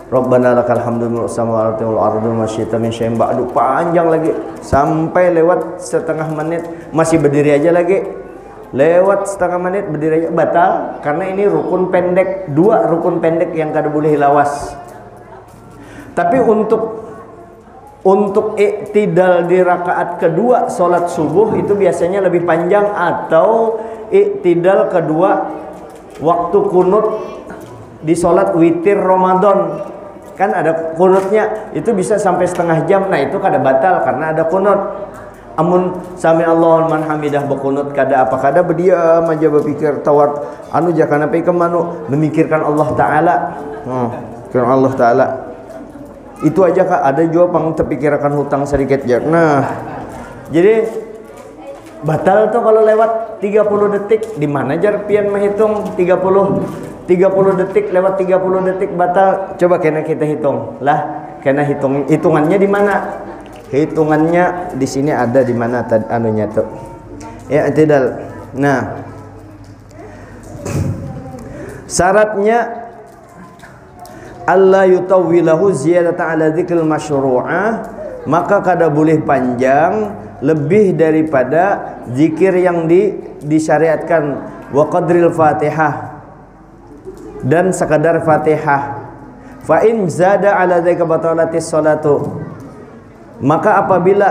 Rabbana lakal hamdu mil samawati wal ardi wa syi'ta min syai'in ba'du, panjang lagi sampai lewat setengah menit masih berdiri aja lagi. Lewat setengah menit berdiri aja batal, karena ini rukun pendek. Dua rukun pendek yang kada boleh lawas. Tapi untuk i'tidal di rakaat kedua salat subuh itu biasanya lebih panjang, atau i'tidal kedua waktu kunut di salat witir Ramadan. Kan ada kunutnya, itu bisa sampai setengah jam. Nah, itu kada batal karena ada kunut. Amun sami Allahu liman hamidah berkunut kada apa, kada berdiam aja berpikir tawar anu jakana pe kemanu memikirkan Allah taala. Memikirkan Allah taala. Itu aja Kak, ada juga pang terpikirkan hutang sedikit ya. Nah, jadi batal tuh kalau lewat 30 detik. Di mana jar pian menghitung 30 detik, lewat 30 detik batal. Coba kena kita hitung. Lah, kena hitungannya di mana? Hitungannya di sini ada, di mana anunya tuh. Ya, i'tidal. Nah, syaratnya Allah yutawwilahu ziyadata ala dzikril masyru'ah, maka kada boleh panjang lebih daripada zikir yang disyariatkan. Wa qadril Fatihah, dan sekadar Fatihah. Fa in zada ala dzalika batalatis salatu, maka apabila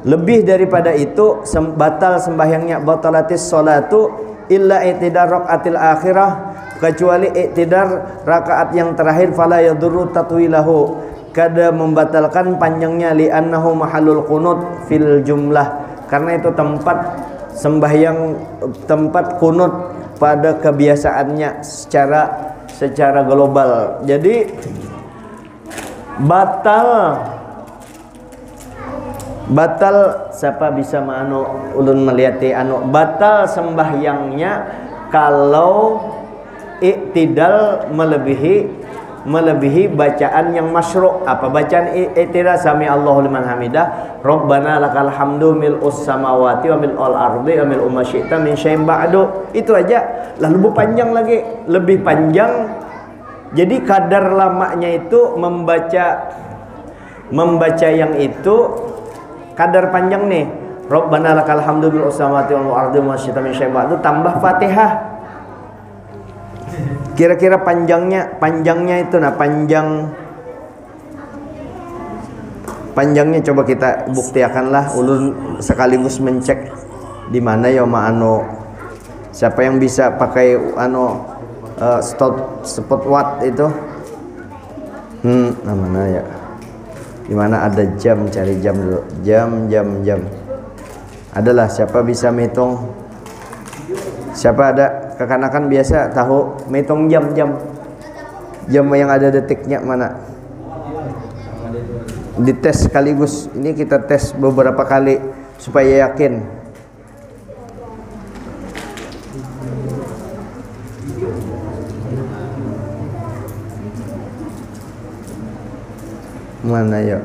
lebih daripada itu batal sembahyangnya. Batalatis salatu illa i'tidar raqatil akhirah, kecuali i'tidar rakaat yang terakhir. Fala yadurru tatwilahu, kada membatalkan panjangnya. Li'annahu mahallul qunut fil jumlah, karena itu tempat sembahyang, tempat kunut pada kebiasaannya secara global. Jadi batal siapa bisa ulun melihati batal sembahyangnya kalau i'tidal melebihi bacaan yang masyru'. Apa bacaan i'tidal? Sami Allahu liman hamidah, Rabbana lakal hamdu mil'us samawati wa mil'ul ardi wa mil'u ma syi'ta min syai'in ba'du. Itu aja. Lalu panjang lagi, lebih panjang. Jadi kadar lamanya itu membaca yang itu kadar panjang nih. Rabbana lakal hamdu mil'us samawati wal ardi wa ma syi'ta min syai'in ba'du tambah Fatihah. Kira-kira panjangnya itu, nah panjangnya coba kita buktikanlah. Ulun sekaligus mencek di mana ya siapa yang bisa pakai spot watt itu. Mana ya? Di mana ada jam, cari jam dulu. Jam. Adalah siapa bisa menghitung? Siapa ada? Kekanakan biasa tahu menghitung jam yang ada detiknya mana? Dites sekaligus. Ini kita tes beberapa kali supaya yakin. Mana ya?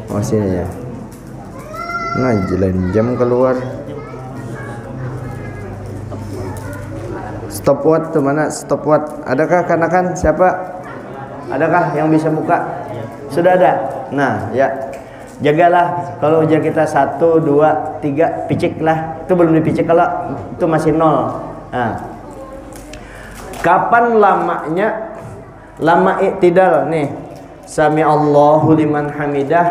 Oh sini ya. Nah, jalan jam keluar. Stopwatch tuh mana? Stopwatch. Adakah kanakan siapa? Adakah yang bisa buka? Sudah ada. Nah, ya. Jagalah kalau ujar kita 1, 2, 3 picik lah. Itu belum dipicik kalau itu masih 0. Nah. Kapan lamanya? Lama i'tidal nih. Sami Allahu liman hamidah,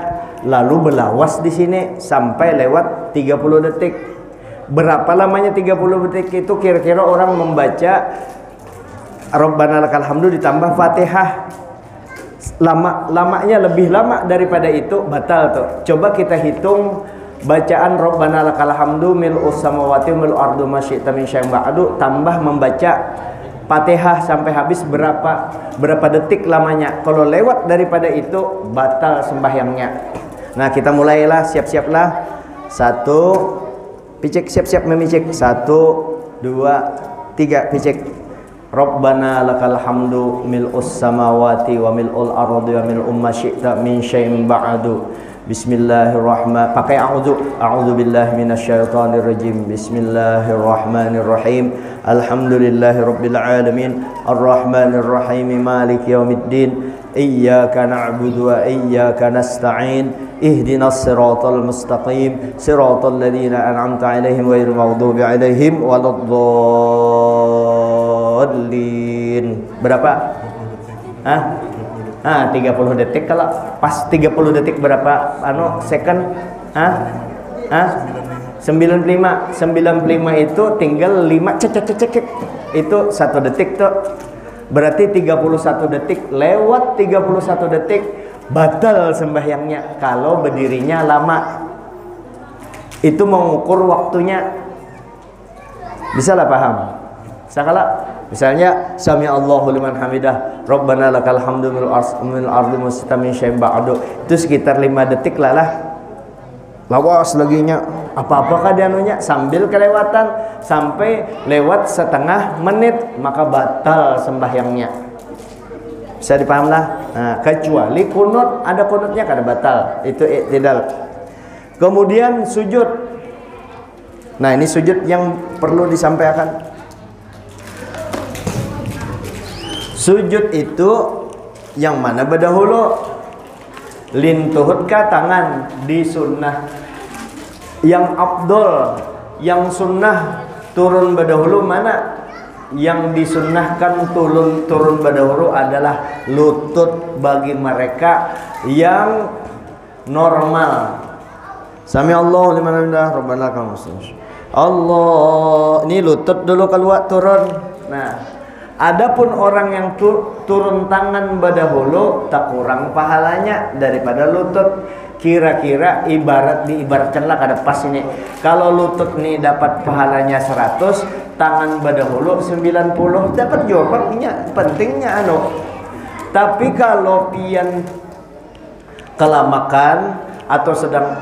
lalu berlawas di sini sampai lewat 30 detik. Berapa lamanya 30 detik itu? Kira-kira orang membaca Rabbana lakal hamdu ditambah Fatihah. Lamanya lebih lama daripada itu batal tuh. Coba kita hitung bacaan Rabbana lakal hamdu mil'us samawati mil'ul ardu ma syi'ta min syai'in ba'du tambah membaca Fatihah sampai habis berapa detik lamanya. Kalau lewat daripada itu batal sembahyangnya. Nah, kita mulailah, siap-siaplah. 1 picik, siap-siap memicik. 1, 2, 3 picik. Rabbana lakal hamdu mil'us samawati wa mil'ul ardi wa mil'u ma syi'ta min syai'in ba'du. Bismillahirrahmanirrahim. Pakai a'udzu billahi minasyaitonir rajim. Bismillahirrahmanirrahim. Alhamdulillahirabbil alamin. Arrahmanir rahim. Maliki yaumiddin. Iyyaka na'budu wa iyyaka nasta'in. Ihdinas siratal mustaqim. Siratal ladzina an'amta 'alaihim ghairil maghdubi 'alaihim waladdallin. Berapa? 30 detik. Kalau pas 30 detik berapa second? 95 itu tinggal 5 cek itu 1 detik tuh. Berarti 31 detik. Lewat 31 detik batal sembahyangnya kalau berdirinya lama. Itu mengukur waktunya. Bisa lah paham? Sakala misalnya sami Allahu liman hamidah Rabbana lakal hamdu mil'ul ardi wa min syai'in ba'du, itu sekitar 5 detik lah. Lawas laginya apa-apakah dianunya sambil kelewatan sampai lewat setengah menit maka batal sembahyangnya. Bisa dipaham lah. Nah, kecuali kunut, ada kunutnya kada batal, itu i'tidal. Kemudian sujud. Nah, ini sujud yang perlu disampaikan. Sujud itu yang mana berdahulu? Lintuhutkah tangan di sunnah? Yang afdol, yang sunnah turun berdahulu mana? Yang disunnahkan turun berdahulu adalah lutut bagi mereka yang normal. Sami Allahu liman hamidah Rabbana lakal hamdu. Allah, ini lutut dulu keluar turun. Nah, adapun orang yang turun tangan berdahulu tak kurang pahalanya daripada lutut. Kira-kira diibaratkan lah kada pas ini. Kalau lutut nih dapat pahalanya 100, tangan berdahulu 90, dapat jawabannya. Pentingnya Tapi kalau pian kelamakan atau sedang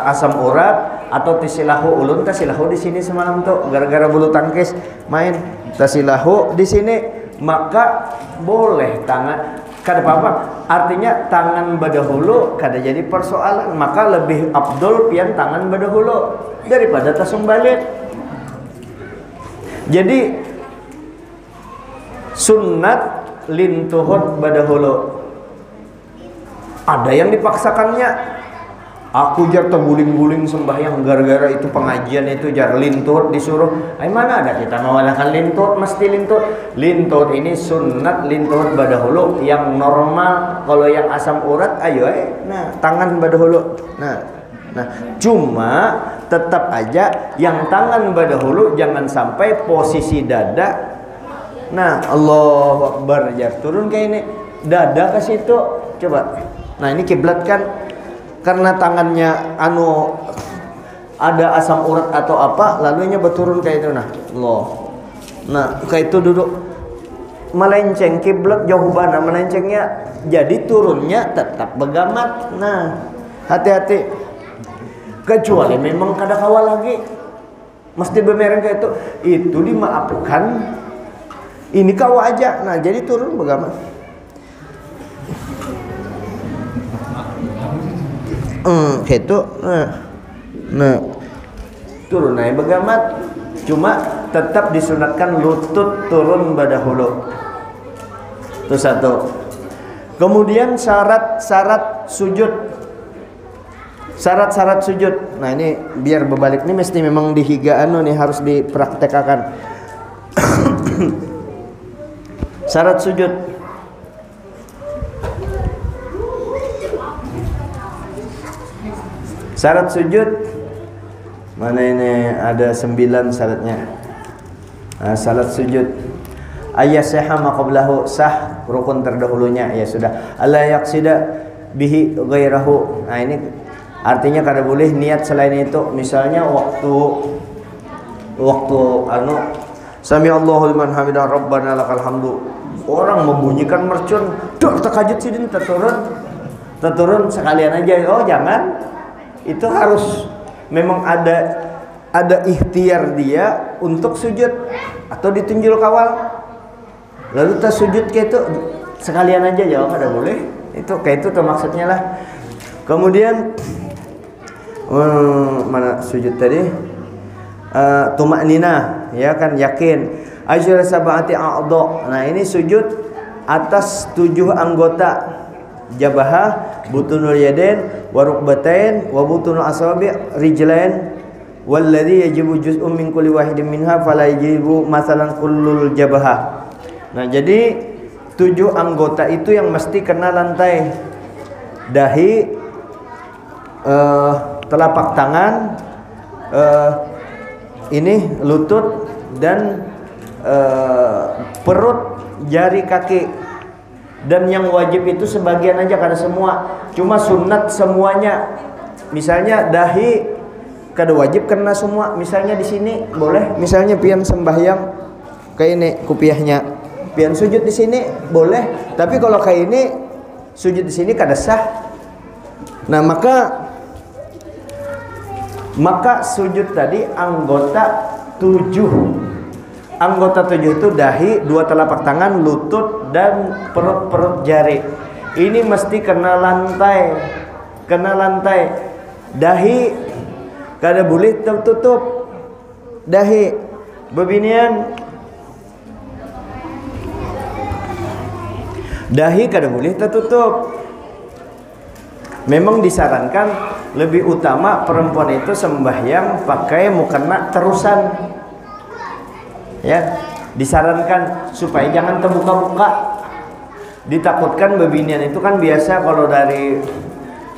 asam urat atau tisilahu ulun, tasilahu di sini semalam tuh gara-gara bulu tangkis main tasilahu di sini, maka boleh tangan kada apa-apa. Artinya tangan berdahulu kada jadi persoalan, maka lebih afdol pian tangan berdahulu daripada tasum balik. Jadi sunnat lintuhut berdahulu. Ada yang dipaksakannya. Aku jar terguling-guling sembahyang gara-gara itu pengajian itu jar lintut disuruh. Ay mana ada kita mewalakan lintut, mesti lintut. Lintut ini sunat lintut berdahulu yang normal. Kalau yang asam urat ayo nah tangan berdahulu. Nah cuma tetap aja yang tangan berdahulu jangan sampai posisi dada. Nah, Allahu Akbar jar turun kayak ini dada ke situ. Coba. Nah, ini kiblat kan karena tangannya ada asam urat atau apa, lalunya berturun kayak itu. Nah, Allah. Nah, kayak itu duduk melenceng kiblat jauh banget melencengnya, jadi turunnya tetap begamat. Nah, hati-hati. Kecuali memang kada kawal lagi, mesti bemereng kayak itu dimaafkan. Ini kau aja. Nah, jadi turun begamat. Kayak itu. Nah turun naik begamat. Cuma tetap disunatkan lutut turun badahulu. Itu satu. Kemudian syarat-syarat sujud. Syarat-syarat sujud. Nah ini biar berbalik nih mesti memang dihigaan nih harus dipraktekkan. Syarat sujud. Syarat sujud. Mana ini ada 9 syaratnya. Nah, syarat sujud. Ayyasaha ma qablahu, sah rukun terdahulunya, ya sudah. Alla yaqsida bihi ghairahu. Nah ini artinya kada boleh niat selain itu. Misalnya waktu sami Allahu liman hamidah rabbana lakal hamdu, orang membunyikan mercun, dor takajut sidin terturun sekalian aja. Oh jangan, itu harus memang ada ikhtiar dia untuk sujud atau ditunjul kawal. Lalu tas sujud kayak itu sekalian aja, jawab ada boleh. Itu kayak itu tuh maksudnya lah. Kemudian mana sujud tadi? Tumaknina, ya kan, yakin. Ajra sab'ati a'dha. Nah, ini sujud atas 7 anggota. Jabahah, butunul yadain, wa rukbatain, wa butunul asabi' rijlain. Walladhi yajibu juz'un min kulli wahidin minha fala yajibu masalan kullul jabahah. Nah jadi 7 anggota itu yang mesti kena lantai. Dahi, telapak tangan, ini lutut, dan perut, jari kaki. Dan yang wajib itu sebagian aja karena semua. Cuma sunat semuanya. Misalnya dahi kada wajib kena semua. Misalnya di sini boleh. Misalnya pian sembahyang kayak ini kupiahnya. Pian sujud di sini boleh, tapi kalau kayak ini sujud di sini kada sah. Nah maka sujud tadi anggota 7. Anggota 7 itu dahi, 2 telapak tangan, lutut, dan perut jari. Ini mesti kena lantai. Dahi kada boleh tertutup. Dahi bebinian. Dahi kada boleh tertutup. Memang disarankan lebih utama perempuan itu sembahyang pakai mukena terusan. Ya, disarankan supaya jangan terbuka-buka. Ditakutkan bebinian itu kan biasa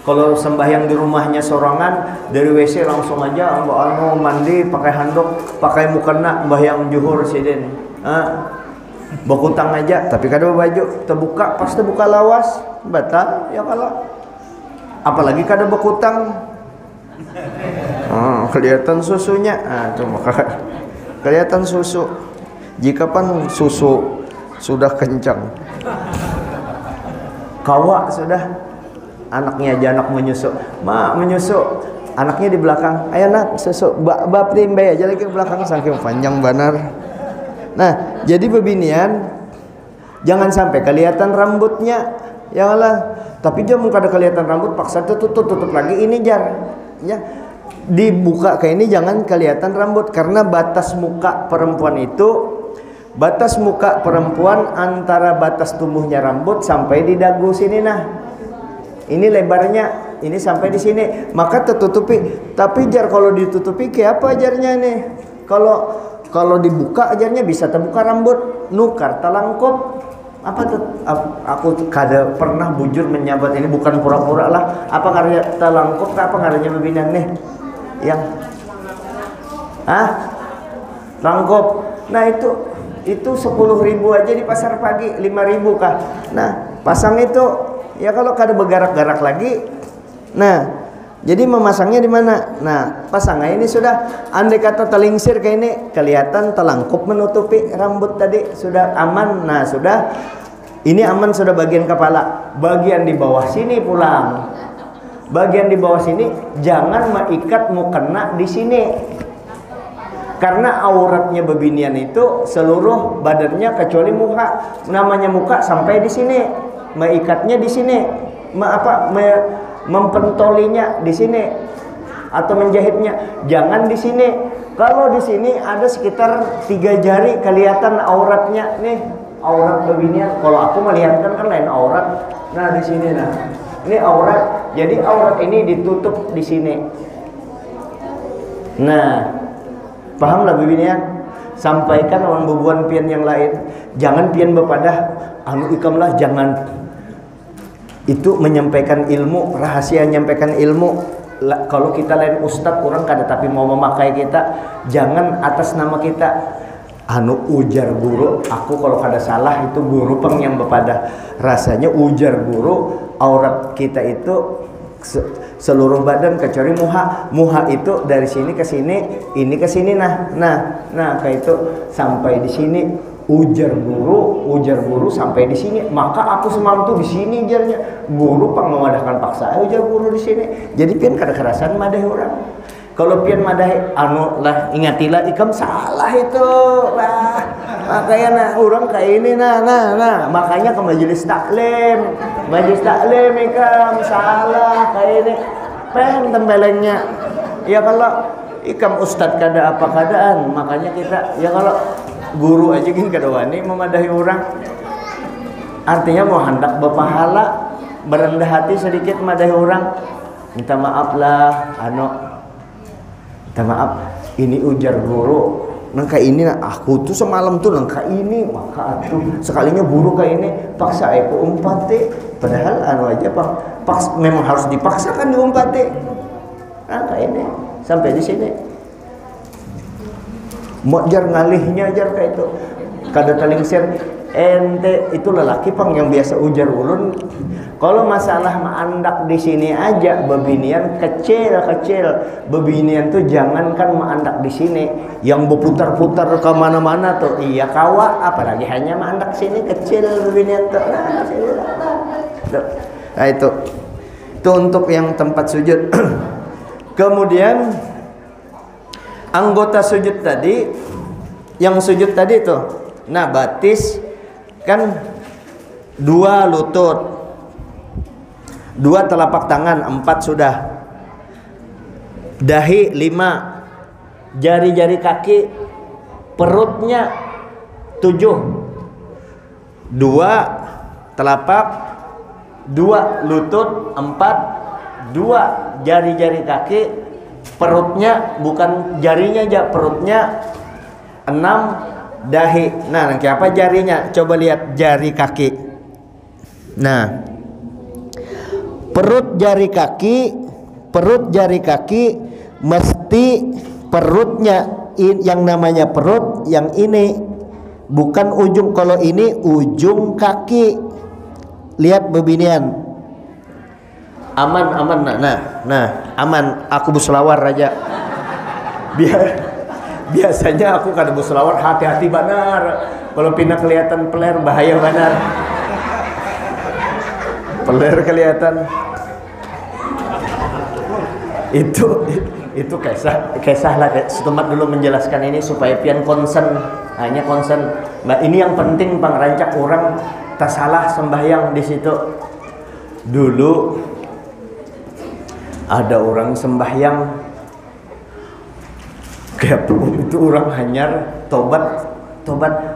kalau sembahyang di rumahnya sorangan, dari WC langsung aja mandi pakai handuk, pakai mukena sembahyang zuhur sidin. Bekutang aja, tapi kada baju terbuka, pas terbuka lawas batal ya kalau. Apalagi kada bekutang, kelihatan susunya. Tuh maka kelihatan susu. Jika pan susu sudah kencang, kawa sudah, anaknya aja anak menyusu, menyusu, anaknya di belakang, ayo nak susu, baprim bay aja lagi ke belakang saking panjang banar. Nah, jadi bebinian jangan sampai kelihatan rambutnya, ya Allah. Tapi dia kada kelihatan rambut, paksa tutup lagi ini jar. Ya. Dibuka kayak ini jangan kelihatan rambut karena batas muka perempuan antara batas tumbuhnya rambut sampai di dagu sini nah. Ini lebarnya, ini sampai di sini, maka tertutupi. Tapi jar kalau ditutupi kayak apa jarnya nih? Kalau dibuka ajarnya bisa terbuka rambut, nukar talangkop. Apa tuh? Aku kada pernah bujur menyabat ini, bukan pura-pura lah. Apa karya talangkop? Apa karya bebinian nih? Yang langkop. Nah itu 10.000 aja di pasar pagi, 5.000 kah? Nah pasang itu ya kalau kada bergarak-garak lagi. Nah jadi memasangnya di mana? Nah, pasangnya ini sudah, andai kata telingsir kayak ini, kelihatan telangkup menutupi rambut tadi, sudah aman. Nah, sudah, ini aman sudah bagian kepala. Bagian di bawah sini pulang. Bagian di bawah sini jangan mengikat mukena di sini. Karena auratnya bebinian itu seluruh badannya kecuali muka. Namanya muka sampai di sini, mengikatnya di sini. Mempentolinya di sini. atau menjahitnya. Jangan di sini. Kalau di sini ada sekitar 3 jari kelihatan auratnya nih, aurat beginian. Kalau aku melihatkan kan lain aurat. Nah di sini nah, ini aurat. Jadi aurat ini ditutup di sini. Nah, pahamlah beginian. Sampaikan orang bubuan pian yang lain. Jangan pian bepadah anu ikamlah, jangan. Itu menyampaikan ilmu, rahasia menyampaikan ilmu. Kalau kita lain ustadz orang kada tapi mau memakai kita, jangan atas nama kita anu ujar guru. Aku kalau kada salah itu guru peng yang bepadah. Rasanya ujar guru aurat kita itu seluruh badan kecuali muha. Muha itu dari sini ke sini, ini ke sini. Nah kayak itu sampai di sini. Ujar guru sampai di sini. Maka aku semalam tuh di sini ujarnya. Guru pang memadahkan paksa ujar guru di sini. Jadi pian kada kerasan madahi orang. Kalau pian madahi anu lah ingatilah ikam salah itu lah. Makanya nah orang kayak ini nah makanya ke majelis taklim ikam salah kayak ini. Pen tempelengnya. Ya kalau ikam ustadz kada apa kadaan, makanya kita ya kalau guru aja gini kada wani memadahi orang. Artinya mau hendak berpahala, berendah hati sedikit madahi orang. Minta maaf lah, minta maaf. Ini ujar guru. Nangka ini aku tuh semalam tuh nangka ini, maka atuh sekalinya guru kayak ini paksa aku umpati. Padahal aja memang harus dipaksakan diumpati. Nah kayak ini sampai di sini. Mau jar ngalihnya jar kayak itu kada talingser ente itu lelaki pang yang biasa ujar ulun. Kalau masalah maandak di sini aja bebinian kecil bebinian tuh jangankan maandak di sini yang berputar-putar ke mana-mana tuh iya kawa, apalagi hanya maandak sini kecil bebinian tuh. Nah itu untuk yang tempat sujud. Kemudian anggota sujud tadi, yang sujud tadi itu, nah batis kan 2 lutut, 2 telapak tangan, 4 sudah, dahi 5, jari-jari kaki, perutnya 7, 2 telapak, 2 lutut, 4, 2 jari-jari kaki, perutnya bukan jarinya aja, perutnya 6, dahi. Nah, nanti apa jarinya? Coba lihat jari kaki. Nah, perut jari kaki mesti perutnya yang namanya perut yang ini bukan ujung. Kalau ini ujung kaki. Lihat bebinian. Aman nah aman aku buslawar aja. Biasanya aku kada buslawar, hati-hati benar. Kalau pindah kelihatan peler bahaya benar. Peler kelihatan. Itu kisah lah setempat dulu menjelaskan ini supaya pian concern, hanya concern. Nah, ini yang penting pang rancak orang tak salah sembahyang di situ. Dulu ada orang sembahyang kayak itu orang hanyar tobat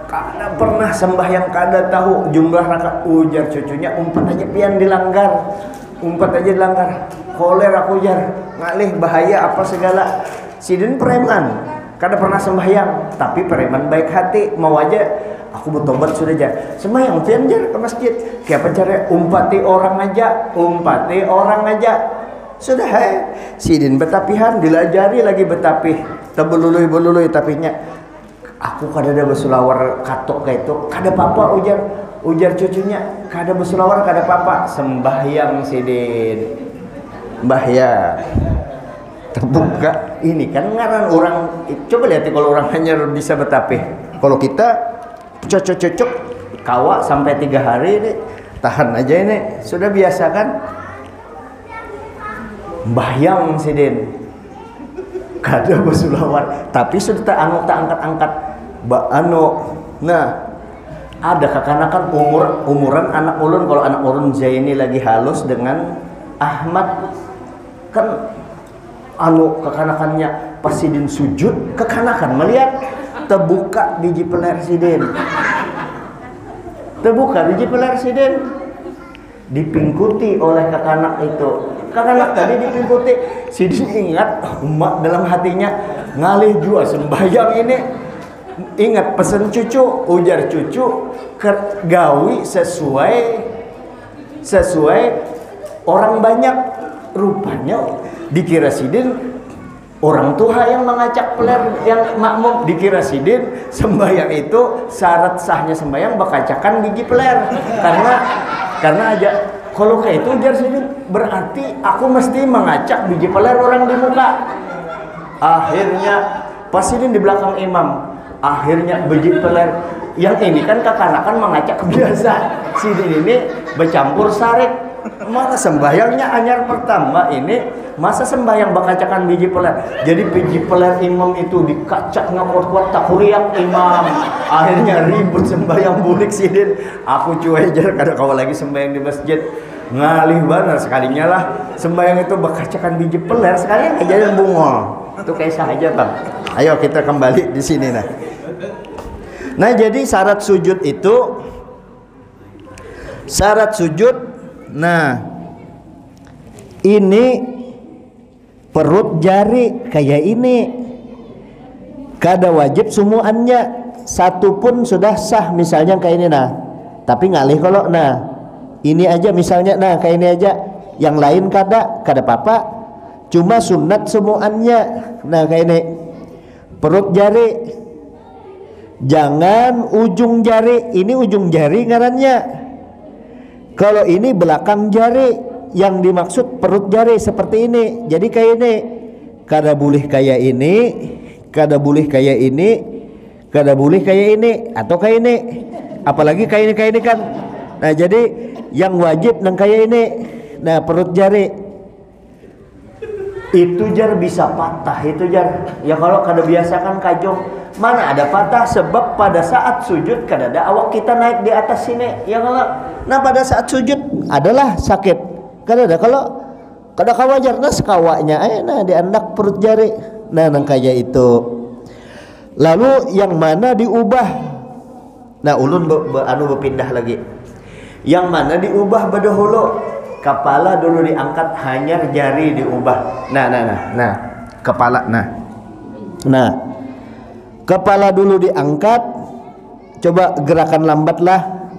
kada pernah sembahyang, kada tahu jumlah rakaat. Ujar cucunya umpat aja pian dilanggar, koler aku ujar ngalih bahaya apa segala. Sidin preman kada pernah sembahyang tapi preman baik hati, mau aja aku bertobat sudah aja sembahyang pian jar ke masjid. Kayak apa cara umpati orang aja sudah sidin betapihan dilajari lagi betapih tebelului tapinya. Aku kada ada bersulawar katok kayak itu kada apa-apa ujar cucunya, kada bersulawar kada apa-apa, sembahyang sidin bahya terbuka. Ini kan ngaran orang, coba lihat kalau orang hanya bisa betapih. Kalau kita cocok kawa sampai 3 hari ini tahan aja ini sudah biasa kan. Mbahyang sidin kada bersulawar tapi sudah tak angkat nah ada kekanakan umuran anak ulun. Kalau anak ulun Zaini lagi halus dengan Ahmad kan anu kekanakannya pas sidin sujud kekanakan melihat terbuka biji peler sidin. Terbuka biji peler sidin. Dipingkuti oleh kakanak itu. Kakanak tadi dipingkuti. Sidin ingat emak dalam hatinya ngalih jua sembahyang ini. Ingat pesen cucu, ujar cucu gawi sesuai orang banyak. Rupanya dikira sidin orang tua yang mengacak peler yang makmum, dikira sidin sembahyang itu syarat sahnya sembahyang bakacakan biji peler karena aja kalau kayak itu ujar sidin berarti aku mesti mengacak biji peler orang di muka. Akhirnya pas sidin di belakang imam, akhirnya biji peler yang ini kan kekanakan mengacak biasa, sidin ini bercampur sarek. Maka sembahyangnya anyar pertama ini masa sembahyang bakacakan biji peler. Jadi biji peler imam itu dikacak ngakot-kuat tak kuriak imam. Akhirnya ribut sembahyang bulik sidin. Aku cuejar kada kau lagi sembahyang di masjid. Ngalih benar sekalinya lah sembahyang itu bakacakan biji peler sekalian aja yang bungol. Itu kayak saja bang. Ayo kita kembali di sini nah. Nah jadi syarat sujud itu nah ini perut jari kayak ini kada wajib semuanya satu pun sudah sah misalnya kayak ini nah tapi ngalih kalau nah ini aja misalnya nah kayak ini aja yang lain kada apa-apa cuma sunat semuanya nah kayak ini perut jari jangan ujung jari ini ujung jari ngarannya. Kalau ini belakang jari yang dimaksud perut jari seperti ini. Jadi kayak ini. Kada boleh kayak ini, kada boleh kayak ini, kada boleh kayak ini atau kayak ini. Apalagi kayak ini kan. Nah, jadi yang wajib nang kayak ini. Nah, perut jari. Itu jar bisa patah itu jar. Ya kalau kada biasa kan kajong. Mana ada patah sebab pada saat sujud kada ada awak kita naik di atas sini. Ya kalau nah pada saat sujud adalah sakit. Kada ada kalau kada kawajar nah sekawanya nah diandak perut jari. Nah nang kaya itu. Lalu yang mana diubah? Nah ulun berpindah lagi. Yang mana diubah berdahulu? Kepala dulu diangkat hanya jari diubah. Nah kepala nah kepala dulu diangkat, coba gerakan lambatlah.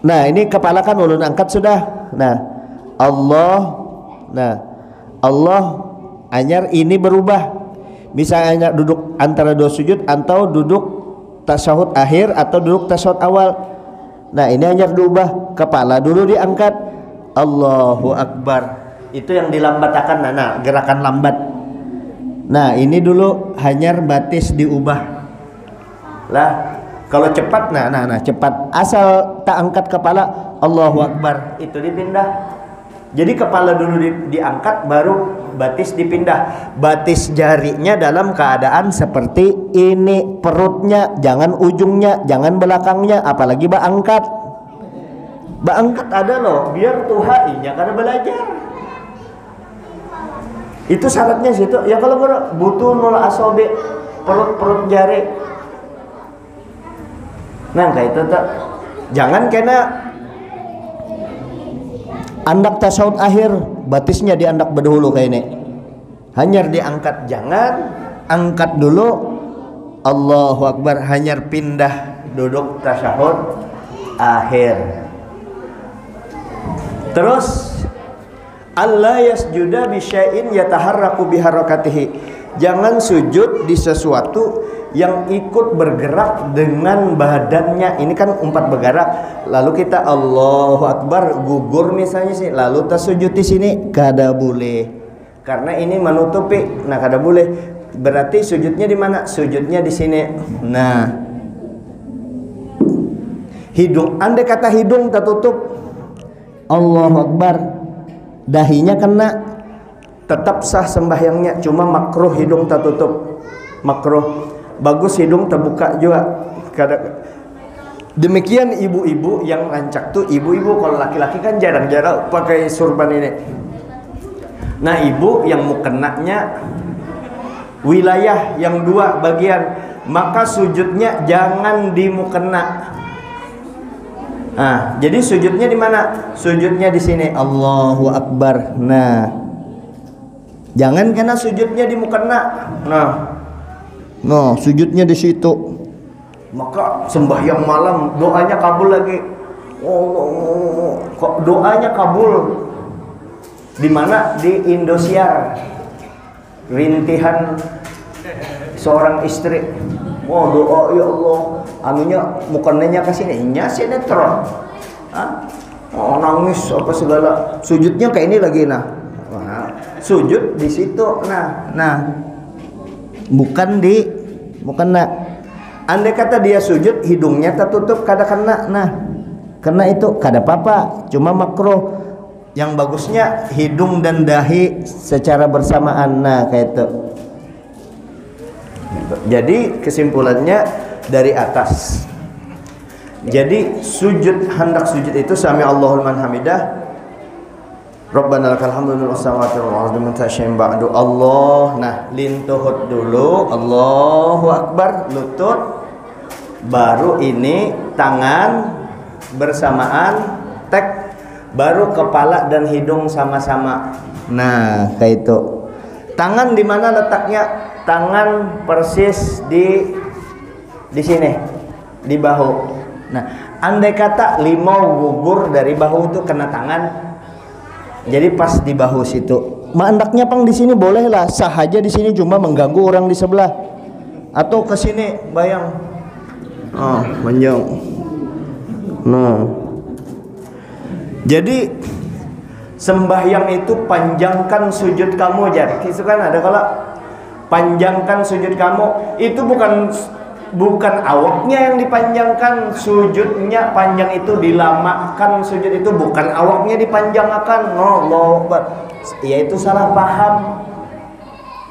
Nah ini kepala kan ulun angkat sudah. Nah Allah anyar ini berubah. Misalnya duduk antara dua sujud atau duduk tasyahud akhir atau duduk tasyahud awal. Nah ini anyar diubah, kepala dulu diangkat. Allahu Akbar. Itu yang dilambatakan. Nah gerakan lambat. Nah ini dulu hanyar batis diubah lah. Kalau cepat nah cepat asal tak angkat kepala Allahu Akbar itu dipindah. Jadi kepala dulu diangkat baru batis dipindah. Batis jarinya dalam keadaan seperti ini, perutnya jangan ujungnya, jangan belakangnya, apalagi angkat ada loh biar tuhainya karena belajar. Itu syaratnya situ. Ya kalau butuh nol asobe perut jari. Nah kayak itu tak. Jangan kena andak tasyahud akhir batisnya diandak berdahulu kayak ini. Hanyar diangkat, jangan angkat dulu. Allahu Akbar hanyar pindah duduk tasyahud akhir. Terus Allah yasjuda bisyai'in yataharraku biharakatihi. Jangan sujud di sesuatu yang ikut bergerak dengan badannya. Ini kan umpat bergerak. Lalu kita Allahu Akbar gugur misalnya sih. Lalu kita sujud di sini kada boleh. Karena ini menutupi. Nah kada boleh. Berarti sujudnya di mana? Sujudnya di sini. Nah. Hidung, andai kata hidung tertutup. Allahu Akbar. Dahinya kena, tetap sah sembahyangnya, cuma makruh hidung tertutup. Makruh. Bagus hidung terbuka juga. Demikian ibu-ibu yang rancak tuh, ibu-ibu kalau laki-laki kan jarang-jarang pakai surban ini. Nah, ibu yang mukenanya wilayah yang dua bagian, maka sujudnya jangan di mukena. Nah, jadi sujudnya di mana? Sujudnya di sini, Allahu Akbar. Nah, jangan karena sujudnya di mukena. Nah, sujudnya di situ. Maka sembahyang malam doanya kabul lagi. Kok doanya kabul? Di mana? Di Indosiar. Rintihan seorang istri. Doa ya Allah, anunya mukannya ke sini, nya sinetron. Nangis apa segala. Sujudnya kayak ini lagi sujud di situ. Bukan di andai kata dia sujud hidungnya tertutup kada kena. Karena itu kada apa-apa, cuma makruh. Yang bagusnya hidung dan dahi secara bersamaan. Kayak itu. Jadi kesimpulannya dari atas. Jadi hendak sujud itu sami Allahul man hamidah. Rabbana lakal hamdu wa samawati wal ardi mutasyim ba'du Allah. Nah, lintuhut dulu, Allahu Akbar, lutut. Baru ini tangan bersamaan, tek, baru kepala dan hidung sama-sama. Nah, kayak itu. Tangan di mana letaknya? Tangan persis di sini, di bahu. Nah, andai kata limau gugur dari bahu itu kena tangan, jadi pas di bahu situ. Andaknya pang di sini bolehlah, sah aja di sini, cuma mengganggu orang di sebelah. Atau ke sini, bayang. Panjang. Nah. Jadi sembahyang itu panjangkan sujud kamu, jadi itu kan ada kalau panjangkan sujud kamu, itu bukan awaknya yang dipanjangkan, sujudnya panjang itu dilamakan, sujud itu bukan awaknya dipanjangkan. Allahu Akbar. Ya itu salah paham.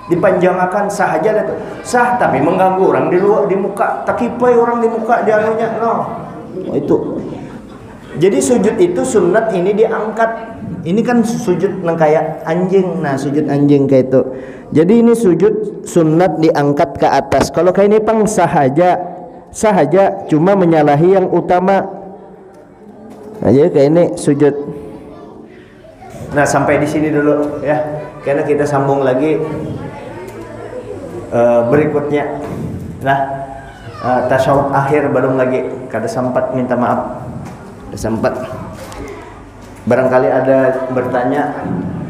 Dipanjangkan sah aja itu. Sah tapi mengganggu orang di luar, di muka, takipai orang di muka di anunya. Itu. Jadi sujud itu sunat ini diangkat. Ini kan sujud kayak anjing. Nah, sujud anjing kayak itu. Jadi ini sujud sunat diangkat ke atas. Kalau kayak ini pang sah aja, cuma menyalahi yang utama. Nah, jadi kayak ini sujud. Nah, sampai di sini dulu ya. Karena kita sambung lagi berikutnya. Nah, tasyahud akhir baru lagi. Kada sempat, minta maaf. Kada sempat. Barangkali ada bertanya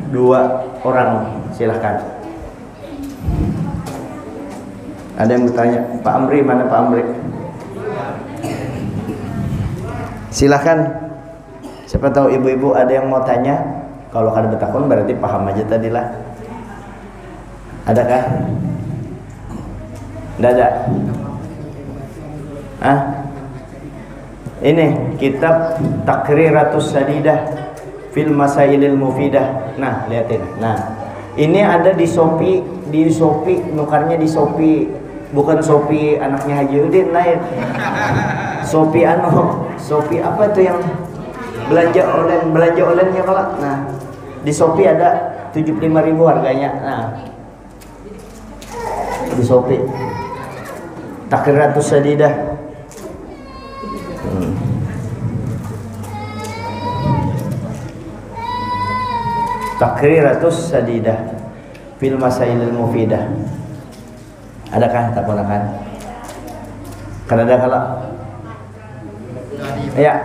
2 orang, silahkan. Ada yang bertanya, Pak Amri, mana Pak Amri? Silahkan. Siapa tahu ibu-ibu ada yang mau tanya. Kalau kada betakun berarti paham aja tadilah. Adakah? Tidak ada. Ini kitab Takriratus Sadidah fil Masailil Mufidah. Nah, lihatin. Nah, ini ada di Shopee, nukarnya di Shopee, bukan Shopee anaknya Haji Udin lain. Shopee Shopee apa itu yang belanja online-nya kalau. Nah, di Shopee ada 75.000 harganya. Nah, di Shopee Takriratus Sadidah. Takriratus Sadidah fil Masailil Mufidah. Adakah tak gunakan? Kan ada kalau? Ya.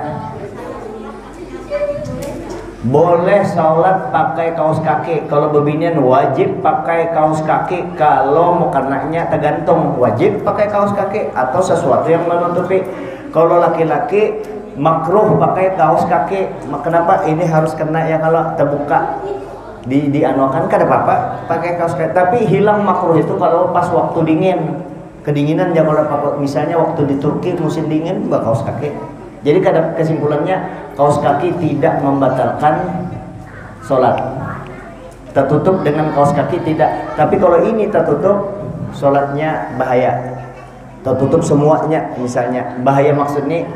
Boleh sholat pakai kaos kaki. Kalau bebinian wajib pakai kaos kaki. Kalau mukananya tergantung, wajib pakai kaos kaki atau sesuatu yang menutupi. Kalau laki-laki makruh pakai kaos kaki. Kenapa? Ini harus kena ya kalau terbuka. Dianuakan kada apa-apa pakai kaos kaki, tapi hilang makruh itu kalau pas waktu dingin, kedinginan ya. Kalau misalnya waktu di Turki musim dingin bawa kaos kaki. Jadi kesimpulannya kaos kaki tidak membatalkan sholat. Tertutup dengan kaos kaki tidak, tapi kalau ini tertutup sholatnya bahaya. Tertutup semuanya misalnya bahaya, maksudnya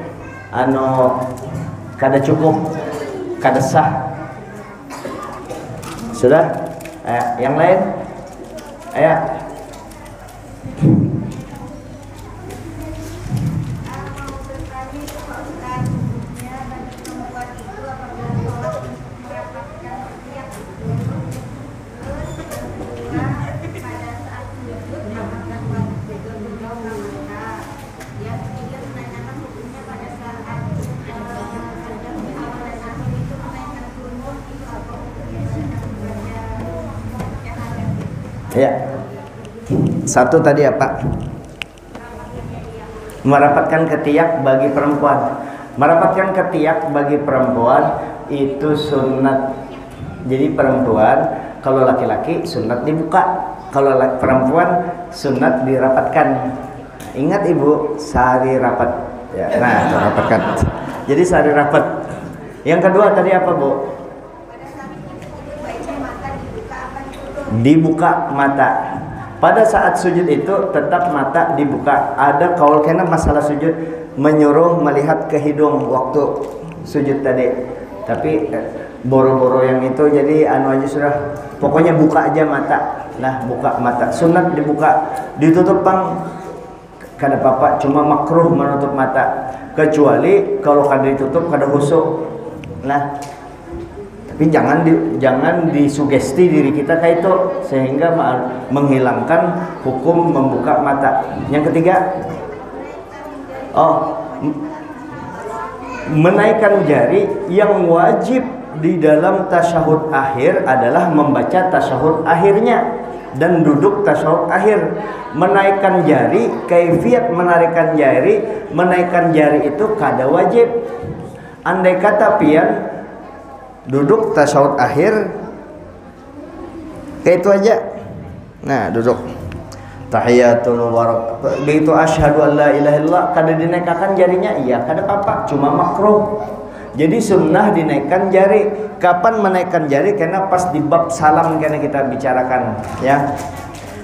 kada cukup, kada sah. Sudah? Yang lain? Ayo. Ya. Satu tadi apa? Merapatkan ketiak bagi perempuan. Merapatkan ketiak bagi perempuan itu sunat. Jadi perempuan, kalau laki-laki sunat dibuka, kalau perempuan sunat dirapatkan. Ingat ibu, sehari rapat. Ya, nah, rapatkan. Jadi sehari rapat. Yang kedua tadi apa, Bu? Dibuka mata. Pada saat sujud itu tetap mata dibuka. Ada kaul kena masalah sujud menyuruh melihat ke hidung waktu sujud tadi. Tapi boro-boro yang itu jadi anu aja sudah. Pokoknya buka aja mata. Nah, buka mata. Sunat dibuka. Ditutup pang kada apa-apa, cuma makruh menutup mata. Kecuali kalau kada ditutup kada khusuk. Nah, tapi jangan disugesti diri kita kayak itu sehingga menghilangkan hukum membuka mata. Yang ketiga, menaikkan jari. Yang wajib di dalam tasyahud akhir adalah membaca tasyahud akhirnya dan duduk tasyahud akhir. Menaikkan jari, kaifiat menaikkan jari itu kada wajib. Andai kata pian duduk tasyahud akhir kayak itu aja. Nah, duduk tahiyatul mubarak begitu asyhadu an la ilaha illallah kada dinaikkan jarinya, iya kada apa-apa, cuma makruh. Jadi sunnah dinaikkan jari. Kapan menaikkan jari? Karena pas di bab salam karena kita bicarakan ya.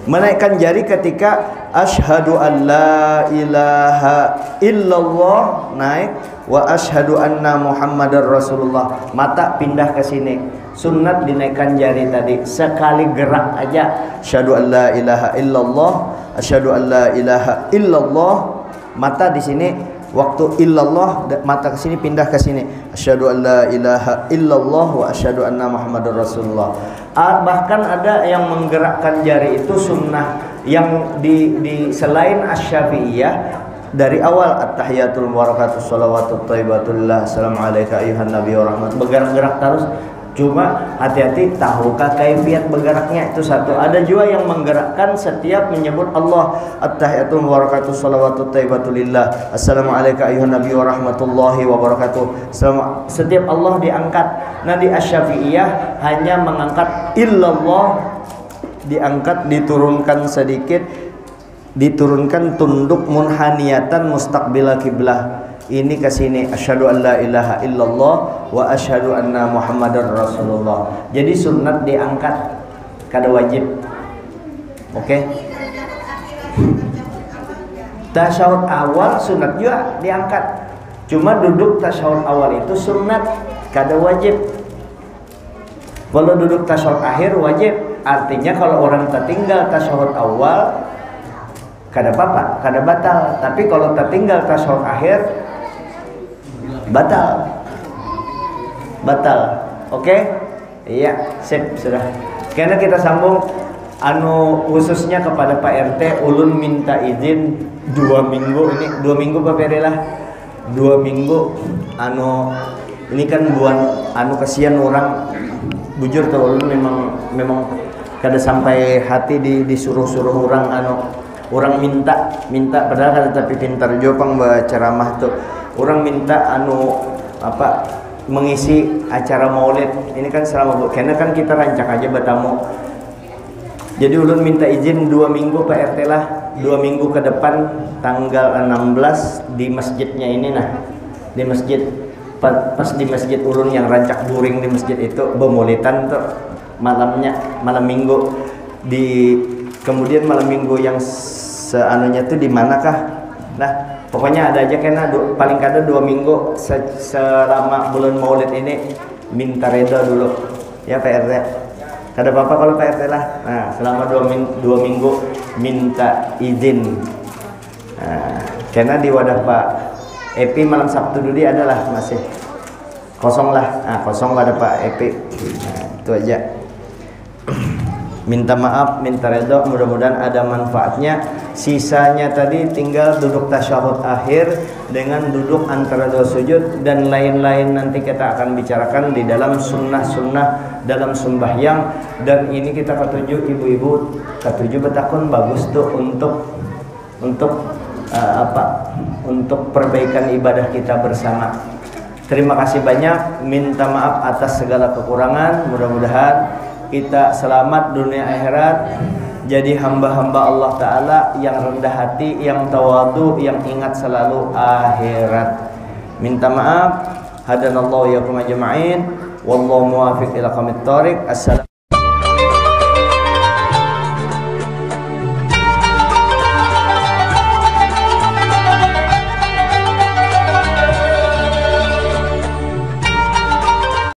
Menaikkan jari ketika asyhadu an la ilaha illallah naik, wa asyhadu anna muhammadar rasulullah, mata pindah ke sini. Sunnat dinaikkan jari tadi sekali gerak aja. Asyhadu an la ilaha illallah, asyhadu an la ilaha illallah, mata di sini. Waktu illallah mata ke sini pindah ke sini. Asyhadu an la ilaha illallah wa asyhadu anna muhammadar rasulullah. Bahkan ada yang menggerakkan jari itu sunnah yang di selain asy-Syafi'iyah dari awal at-tahiyatul mubarakatus shalawatut thayyibatullah assalamualaikum ayuhan nabi wa rahmat, bergerak-gerak terus. Cuma hati-hati, tahukah kaifiat bergeraknya, itu satu. Ada juga yang menggerakkan setiap menyebut Allah, at-tahiyatul mubarakatus shalawatut thayyibatulillah assalamualaikum ayuhan nabi wa rahmatullahi wa barakatuh. Setiap Allah diangkat. Nah, di asy-Syafi'iyah hanya mengangkat illallah, diangkat, diturunkan sedikit, diturunkan tunduk munhaniatan mustaqbil kiblah. Ini ke sini, asyhadu an la ilaha illallah wa asyhadu anna muhammadar rasulullah. Jadi sunat diangkat, kada wajib. Oke. Tasyahud awal sunat juga diangkat. Cuma duduk tasyahud awal itu sunat, kada wajib. Kalau duduk tasyahud akhir wajib. Artinya kalau orang tertinggal tasyahud awal kada apa-apa, kada batal. Tapi kalau tertinggal tasyahud akhir batal. Oke? Iya, sip, sudah. Karena kita sambung khususnya kepada Pak RT, ulun minta izin 2 minggu ini, 2 minggu Pak RT lah. 2 minggu ini kan buan kasihan orang. Bujur tuh ulun memang kada sampai hati disuruh-suruh orang orang minta padahal kada tapi pintar jopang ceramah tuh. Orang minta mengisi acara maulid. Ini kan selama karena kan kita rancak aja bertamu. Jadi ulun minta izin 2 minggu Pak RT lah. 2 minggu ke depan tanggal 16 di masjidnya ini nah. Di masjid pas di masjid ulun yang rancak buring di masjid itu bemulitan tuh malamnya, malam minggu. Kemudian malam minggu yang seanunya tuh di manakah? Nah, pokoknya ada aja kena paling kada 2 minggu selama bulan maulid ini minta reda dulu ya Pak RT. Kada apa-apa kalau Pak RT lah. Nah, selama 2 minggu minta izin. Nah, karena di wadah Pak Epi malam Sabtu dulu adalah masih kosong lah. Nah, kosong wadah Pak Epi. Nah, itu aja. Minta maaf, minta redha, mudah-mudahan ada manfaatnya. Sisanya tadi tinggal duduk tasyahud akhir dengan duduk antara dua sujud dan lain-lain nanti kita akan bicarakan di dalam sunnah-sunnah dalam sembahyang. Dan ini kita ketujuh ibu-ibu, ketujuh betakun bagus tuh untuk untuk perbaikan ibadah kita bersama. Terima kasih banyak, minta maaf atas segala kekurangan. Mudah-mudahan kita selamat dunia akhirat, jadi hamba-hamba Allah Ta'ala yang rendah hati, yang tawadu, yang ingat selalu akhirat. Minta maaf. Hadanallahu yakum ajma'in. Wallahu muwafiq ila qamit thoriq. Assalamualaikum.